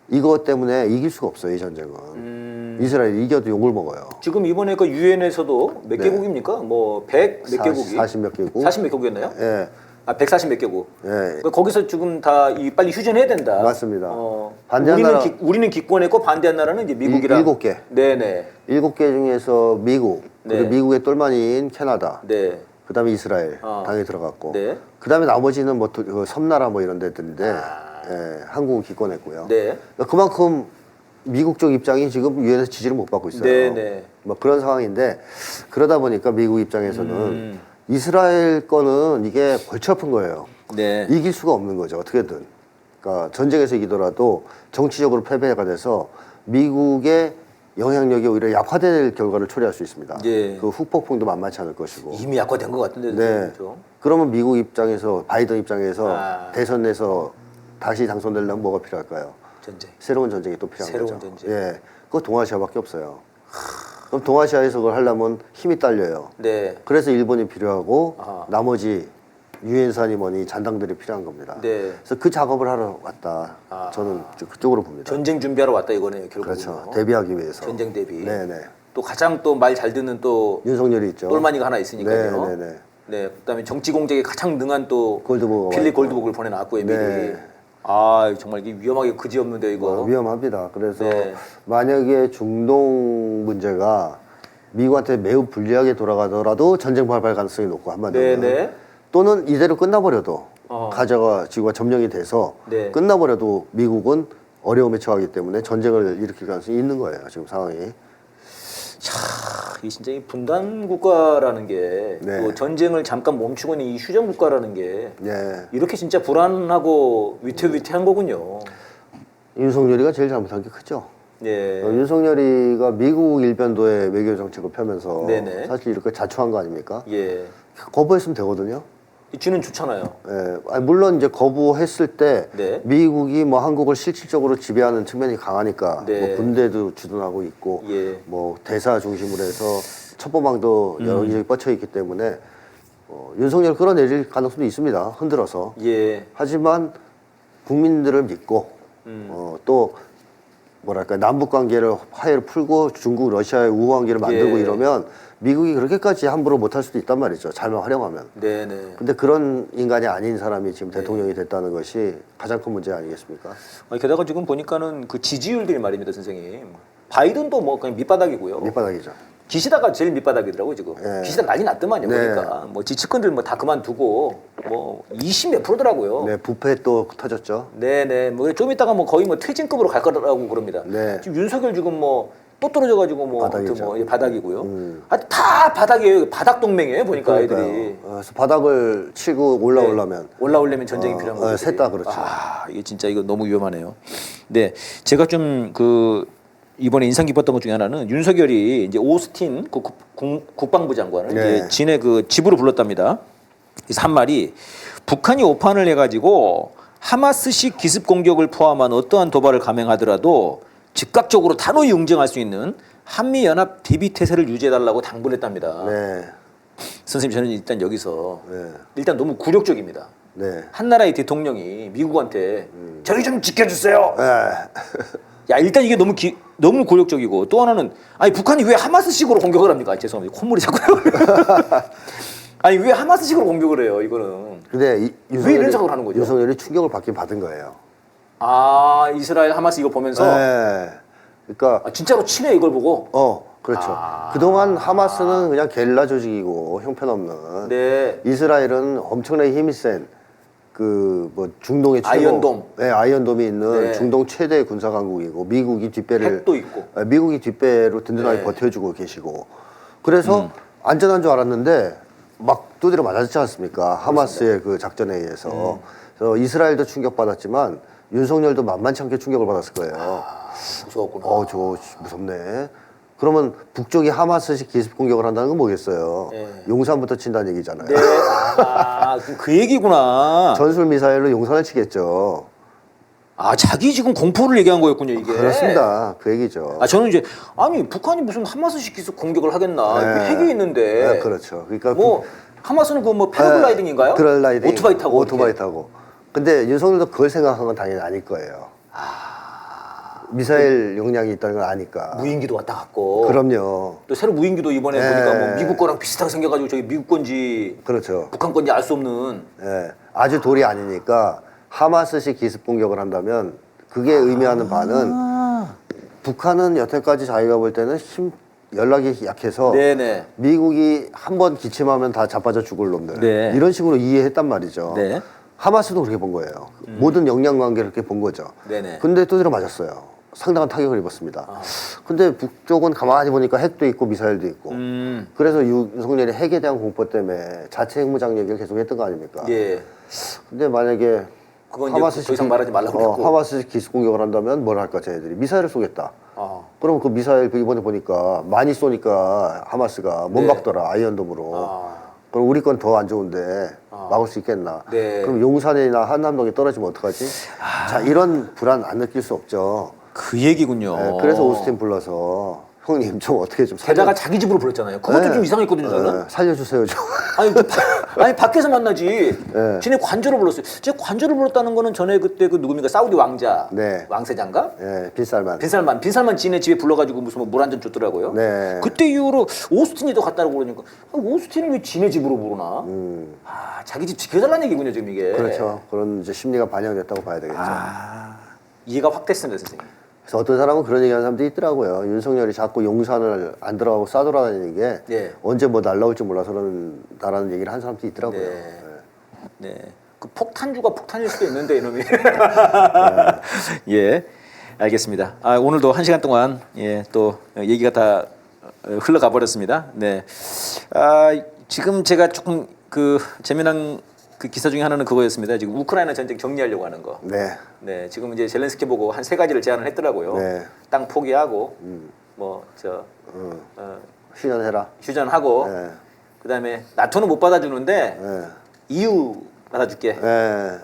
이것 때문에 이길 수가 없어요. 이 전쟁은. 이스라엘이 이겨도 욕을 먹어요. 지금 이번에 그 유엔에서도 몇 네. 개국입니까? 뭐 100 몇 개국이? 40 몇 개국. 40 몇 개국이었나요? 예. 아, 140 몇 개국. 예. 그러니까 거기서 지금 다 빨리 휴전해야 된다. 맞습니다. 우리는 반대한 나라- 우리는 기권했고 반대한 나라는 이제 미국이랑 7개. 네네. 7개 중에서 미국, 그리고 네. 미국의 똘마니인 캐나다, 네. 그다음에 이스라엘 어. 당에 들어갔고, 네. 그다음에 나머지는 뭐 그 섬나라 뭐 이런 데들인데 예, 한국은 기권했고요. 네. 그러니까 그만큼 미국 쪽 입장이 지금 유엔에서 지지를 못 받고 있어요. 네네. 뭐 그런 상황인데 그러다 보니까 미국 입장에서는 이스라엘 거는 이게 골치 아픈 거예요. 네. 이길 수가 없는 거죠. 어떻게든. 그러니까 전쟁에서 이기더라도 정치적으로 패배가 돼서 미국의 영향력이 오히려 약화될 결과를 초래할 수 있습니다. 예. 그 후폭풍도 만만치 않을 것이고. 이미 약화된 것 같은데. 네. 그렇죠? 그러면 미국 입장에서 바이든 입장에서 아. 대선 내서 다시 당선되려면 뭐가 필요할까요? 전쟁. 새로운 전쟁이 또 필요한 새로운 거죠. 전쟁. 예. 그거 동아시아밖에 없어요. 그럼 동아시아에서 그걸 하려면 힘이 딸려요. 네. 그래서 일본이 필요하고 아하. 나머지 유엔산이 뭐니 잔당들이 필요한 겁니다. 네. 그래서 그 작업을 하러 왔다. 아. 저는 그쪽으로 봅니다. 전쟁 준비하러 왔다 이거네요. 결국은. 그렇죠. 대비하기 위해서. 전쟁 대비. 네네. 또 가장 또 말 잘 듣는 또 윤석열이 있죠. 똘마니가 하나 있으니까요. 네네네. 네. 그다음에 정치 공작에 가장 능한 또 골드버거가 필립 있고. 골드복을 보내놨고 에밀이. 네. 아 정말 이게 위험하게 그지없는데 이거. 위험합니다. 그래서 네. 만약에 중동 문제가 미국한테 매우 불리하게 돌아가더라도 전쟁 발발 가능성이 높고 한반도는 네네. 또는 이대로 끝나버려도 가져가지고 점령이 돼서 네. 끝나버려도 미국은 어려움에 처하기 때문에 전쟁을 일으킬 가능성이 있는 거예요. 지금 상황이. 이 진짜 이 분단 국가라는 게 네. 또 전쟁을 잠깐 멈추고 있는 이 휴전 국가라는 게 예. 이렇게 진짜 불안하고 위태위태한 거군요. 윤석열이가 제일 잘못한 게 크죠. 예. 윤석열이가 미국 일변도의 외교 정책을 펴면서 네네. 사실 이렇게 자초한 거 아닙니까? 예. 거부했으면 되거든요. 쥐는 좋잖아요. 예. 아니, 물론 이제 거부했을 때 네. 미국이 뭐 한국을 실질적으로 지배하는 측면이 강하니까 네. 뭐 군대도 주둔하고 있고 예. 뭐 대사 중심으로 해서 첩보망도 여기저기 뻗쳐 있기 때문에 윤석열 끌어내릴 가능성도 있습니다. 흔들어서. 예. 하지만 국민들을 믿고 또 뭐랄까 남북 관계를 화해를 풀고 중국 러시아의 우호 관계를 만들고 예. 이러면 미국이 그렇게까지 함부로 못할 수도 있단 말이죠. 잘만 활용하면. 네네. 근데 그런 인간이 아닌 사람이 지금 대통령이 됐다는 것이 가장 큰 문제 아니겠습니까? 아니, 게다가 지금 보니까는 그 지지율들이 말입니다, 선생님. 바이든도 뭐 그냥 밑바닥이고요. 밑바닥이죠. 기시다가 제일 밑바닥이더라고요 지금. 예. 기시다 난리 났더만요. 네. 보니까 뭐 지치권들 뭐 다 그만두고 뭐 20몇 프로더라고요. 네, 부패 또 터졌죠. 네네. 뭐 좀 이따가 뭐 거의 뭐 퇴진급으로 갈 거라고 그럽니다. 네. 지금 윤석열 지금 뭐 또 떨어져가지고 뭐 바닥이죠. 뭐 바닥이고요. 다 바닥이에요. 바닥 동맹이에요. 보니까 그러니까요. 애들이. 그래서 바닥을 치고 올라오려면 네. 올라오려면 전쟁이 필요한 거죠. 셋 다 그렇죠. 아, 이게 진짜 이거 너무 위험하네요. 네, 제가 좀 그 이번에 인상 깊었던 것 중에 하나는 윤석열이 이제 오스틴 그 국방부 장관을 네. 이제 진해 그 집으로 불렀답니다. 그래서 한 말이 북한이 오판을 해가지고 하마스식 기습 공격을 포함한 어떠한 도발을 감행하더라도 즉각적으로 단호히 응징할 수 있는 한미 연합 대비 태세를 유지해달라고 당부를 했답니다. 네. 선생님 저는 일단 여기서 네. 일단 너무 굴욕적입니다. 네. 한 나라의 대통령이 미국한테 저희 좀 지켜주세요. 네. 야 일단 이게 너무 굴욕적이고 또 하나는 아니 북한이 왜 하마스식으로 공격을 합니까? 아, 죄송합니다. 콧물이 자꾸 아니 왜 하마스식으로 공격을 해요? 이거는 근데 왜 이런 생각을 하는 거죠? 윤석열이 충격을 받긴 받은 거예요. 아 이스라엘 하마스 이거 보면서 네. 그러니까 아, 진짜로 치네 이걸 보고 그렇죠. 그동안 하마스는 그냥 게릴라 조직이고 형편없는 네 이스라엘은 엄청나게 힘이 센 그 뭐 중동의 최고 아이언돔. 네, 아이언돔이 있는 네. 중동 최대 군사 강국이고 미국이 뒷배를 핵도 있고 미국이 뒷배로 든든하게 네. 버텨주고 계시고 그래서 안전한 줄 알았는데 막 두드려 맞았지 않습니까? 하마스의 그 작전에 의해서 그래서 이스라엘도 충격받았지만 윤석열도 만만치 않게 충격을 받았을 거예요. 무서웠구나. 저거 무섭네. 그러면 북쪽이 하마스식 기습 공격을 한다는 건 뭐겠어요? 네. 용산부터 친다는 얘기잖아요. 네. 그 얘기구나. 전술 미사일로 용산을 치겠죠. 아 자기 지금 공포를 얘기한 거였군요 이게. 그렇습니다. 그 얘기죠. 아 저는 이제 아니 북한이 무슨 하마스식 기습 공격을 하겠나 네. 핵이 있는데 네, 그렇죠. 그러니까 뭐 하마스는 그 뭐 패러글라이딩인가요? 패러글라이딩, 오토바이 타고 오토바이 이렇게. 타고. 근데 윤석열도 그걸 생각한 건 당연히 아닐 거예요. 미사일 용량이 있다는 걸 아니까. 무인기도 왔다 갔고. 그럼요. 또 새로 무인기도 이번에 네. 보니까 뭐 미국 거랑 비슷하게 생겨가지고 저기 미국 건지 그렇죠. 북한 건지 알 수 없는. 예, 아주 돌이 아니니까 하마스식 기습 공격을 한다면 그게 의미하는 바는 북한은 여태까지 자기가 볼 때는 연락이 약해서 네네. 미국이 한 번 기침하면 다 자빠져 죽을 놈들 네. 이런 식으로 이해했단 말이죠. 네. 하마스도 그렇게 본 거예요. 모든 역량 관계를 그렇게 본 거죠. 네네. 근데 두드려 맞았어요. 상당한 타격을 입었습니다. 근데 북쪽은 가만히 보니까 핵도 있고 미사일도 있고 그래서 윤석열이 핵에 대한 공포 때문에 자체 핵무장 얘기를 계속 했던 거 아닙니까? 예. 근데 만약에 그건 이제 더 이상 말하지 말라고 그랬고. 하마스식 기습 공격을 한다면 뭘 할까 쟤네들이 미사일을 쏘겠다. 그럼 그 미사일 이번에 보니까 많이 쏘니까 하마스가 못 네. 막더라 아이언돔으로. 그럼 우리 건 더 안 좋은데 막을 수 있겠나? 네. 그럼 용산이나 한남동에 떨어지면 어떡하지? 자 이런 불안 안 느낄 수 없죠. 그 얘기군요. 네, 그래서 오스틴 불러서 형님 좀 어떻게 좀 게다가 자기 집으로 불렀잖아요. 그것도 네. 좀 이상했거든요 저는. 네, 살려주세요 좀. 아니 밖에서 만나지. 네. 쟤네 관저로 불렀어요. 쟤 관저로 불렀다는 거는 전에 그때 그 누굽니까 사우디 왕자, 네. 왕세자인가? 네, 빈살만. 빈살만 지네 집에 불러가지고 무슨 뭐 물 한 잔 줬더라고요. 네. 그때 이후로 오스틴이도 갔다고 그러니까 오스틴은 왜 지네 집으로 부르나? 아 자기 집 지켜달라는 얘기군요 지금 이게. 그렇죠. 그런 이제 심리가 반영됐다고 봐야 되겠죠. 이해가 확 됐습니다 선생님. 그래서 어떤 사람은 그런 얘기하는 사람들이 있더라고요. 윤석열이 자꾸 용산을 안 들어가고 싸돌아다니는 게 예. 언제 뭐 날라올지 몰라서 그런다라는 얘기를 한 사람도 있더라고요. 네. 네. 그 폭탄주가 폭탄일 수도 있는데 이놈이. 예, 알겠습니다. 아, 오늘도 1시간 동안 예, 또 얘기가 다 흘러가 버렸습니다. 네, 지금 제가 조금 그 재미난 그 기사 중에 하나는 그거였습니다. 지금 우크라이나 전쟁 정리하려고 하는 거. 네. 네, 지금 이제 젤렌스키 보고 한 3가지를 제안을 했더라고요. 네. 땅 포기하고 휴전해라. 휴전하고 네. 그다음에 나토는 못 받아주는데 네. EU 받아줄게. 네.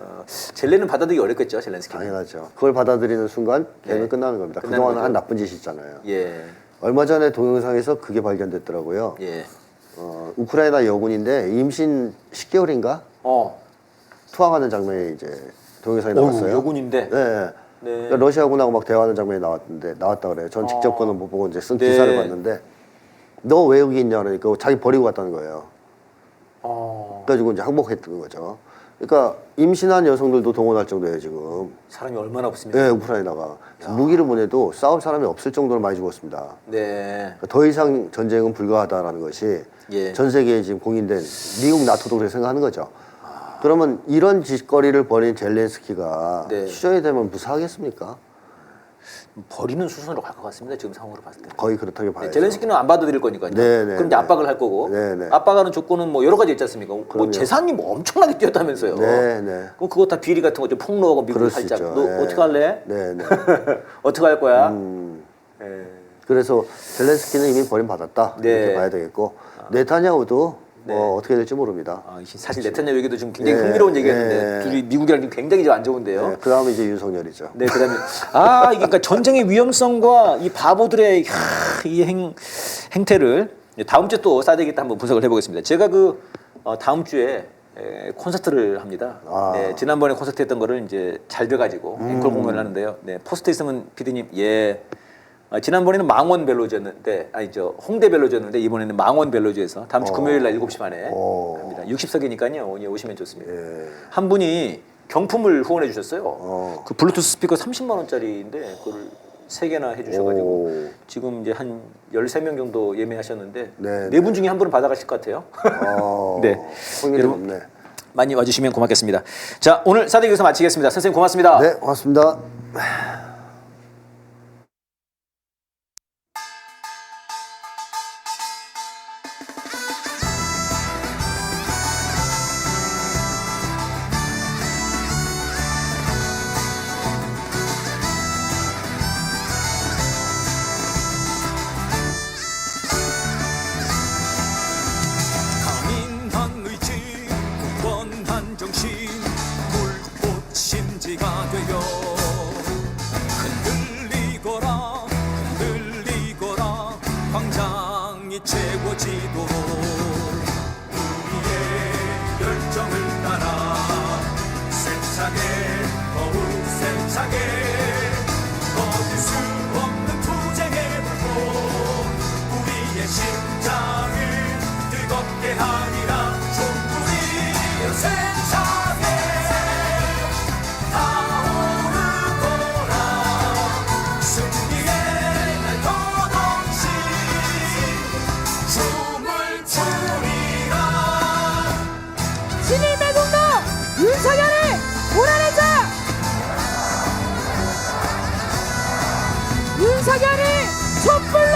젤렌은 받아들이기 어렵겠죠, 젤렌스키는. 당연하죠. 그걸 받아들이는 순간 걔는 네. 끝나는 겁니다. 끝나는 그동안 거죠. 한 나쁜 짓이 있잖아요. 예, 얼마 전에 동영상에서 그게 발견됐더라고요. 예. 우크라이나 여군인데 임신 10개월인가 투항하는 장면이 이제 동영상에 나왔어요. 여군인데. 네. 네. 그러니까 러시아군하고 막 대화하는 장면이 나왔다 그래요. 전 직접 그는 못 보고 이제 쓴 네. 기사를 봤는데 너 왜 여기 있냐 그러니까 자기 버리고 갔다는 거예요. 그래가지고 이제 항복했던 거죠. 그러니까 임신한 여성들도 동원할 정도예요 지금. 사람이 얼마나 없습니까? 네, 우크라이나가 무기를 보내도 싸울 사람이 없을 정도로 많이 죽었습니다. 네. 그러니까 더 이상 전쟁은 불가하다라는 것이 예. 전 세계에 지금 공인된 미국 나토도 그렇게 생각하는 거죠. 그러면 이런 짓거리를 벌인 젤렌스키가 네. 휴전이 되면 무사하겠습니까? 버리는 수순으로 갈 것 같습니다. 지금 상황으로 봤을 때. 거의 그렇다고 봐야죠. 젤렌스키는 안 받아들일 거니까요. 네, 네, 그럼 이제 네. 압박을 할 거고. 네, 네. 압박하는 조건은 뭐 여러 가지 있지 않습니까? 뭐 그럼요. 재산이 뭐 엄청나게 뛰었다면서요. 네, 네. 그럼 그거 다 비리 같은 거 좀 폭로하고 미국 그럴 수 살짝. 있죠. 너 네. 어떻게 할래? 네, 네. 어떻게 할 거야? 예. 그래서 젤렌스키는 이미 버림받았다. 네. 이렇게 봐야 되겠고 네타냐후도 뭐 어떻게 될지 모릅니다. 사실 네타냐후 얘기도 좀 굉장히 네, 흥미로운 얘기였는데 네. 둘이 미국이랑 지금 굉장히 좀 안 좋은데요. 네, 그 다음에 이제 윤석열이죠. 네, 그다음에 이게 그러니까 전쟁의 위험성과 이 바보들의 이 행태를 다음 주에 또 싸대기 때 한번 분석을 해보겠습니다. 제가 그 다음 주에 콘서트를 합니다. 네, 지난번에 콘서트 했던 거를 이제 잘 돼가지고 앵콜 공연을 하는데요. 네, 포스트 있으면 PD님 지난번에는 망원 벨로즈였는데 홍대 벨로즈였는데 이번에는 망원 벨로즈에서 다음 주 금요일 날 7시 반에 합니다. 60석이니까요. 오시면 좋습니다. 한 분이 경품을 후원해 주셨어요. 그 블루투스 스피커 30만 원짜리인데 그걸 3개나 해 주셔가지고 지금 이제 한 13명 정도 예매하셨는데 네, 4분 중에 한 분은 받아가실 것 같아요. 네, 흥미롭네. 여러분 많이 와주시면 고맙겠습니다. 자, 오늘 사대기 여기서 마치겠습니다. 선생님 고맙습니다. 네, 고맙습니다. 강인한 의지 굳건한 정신 불꽃 심지가 되어 흔들리거라 광장이 채워지도록 우리의 열정을 따라 세차게 더욱 세차게 거둘 수 없는 투쟁의 불꽃 우리의 심장을 뜨겁게 하리라 촛불이 세차게 타오르거라 승리의 날 터덩시 춤을 추리라 신일 매국노 윤석열을 몰아내자! 윤석열을 촛불로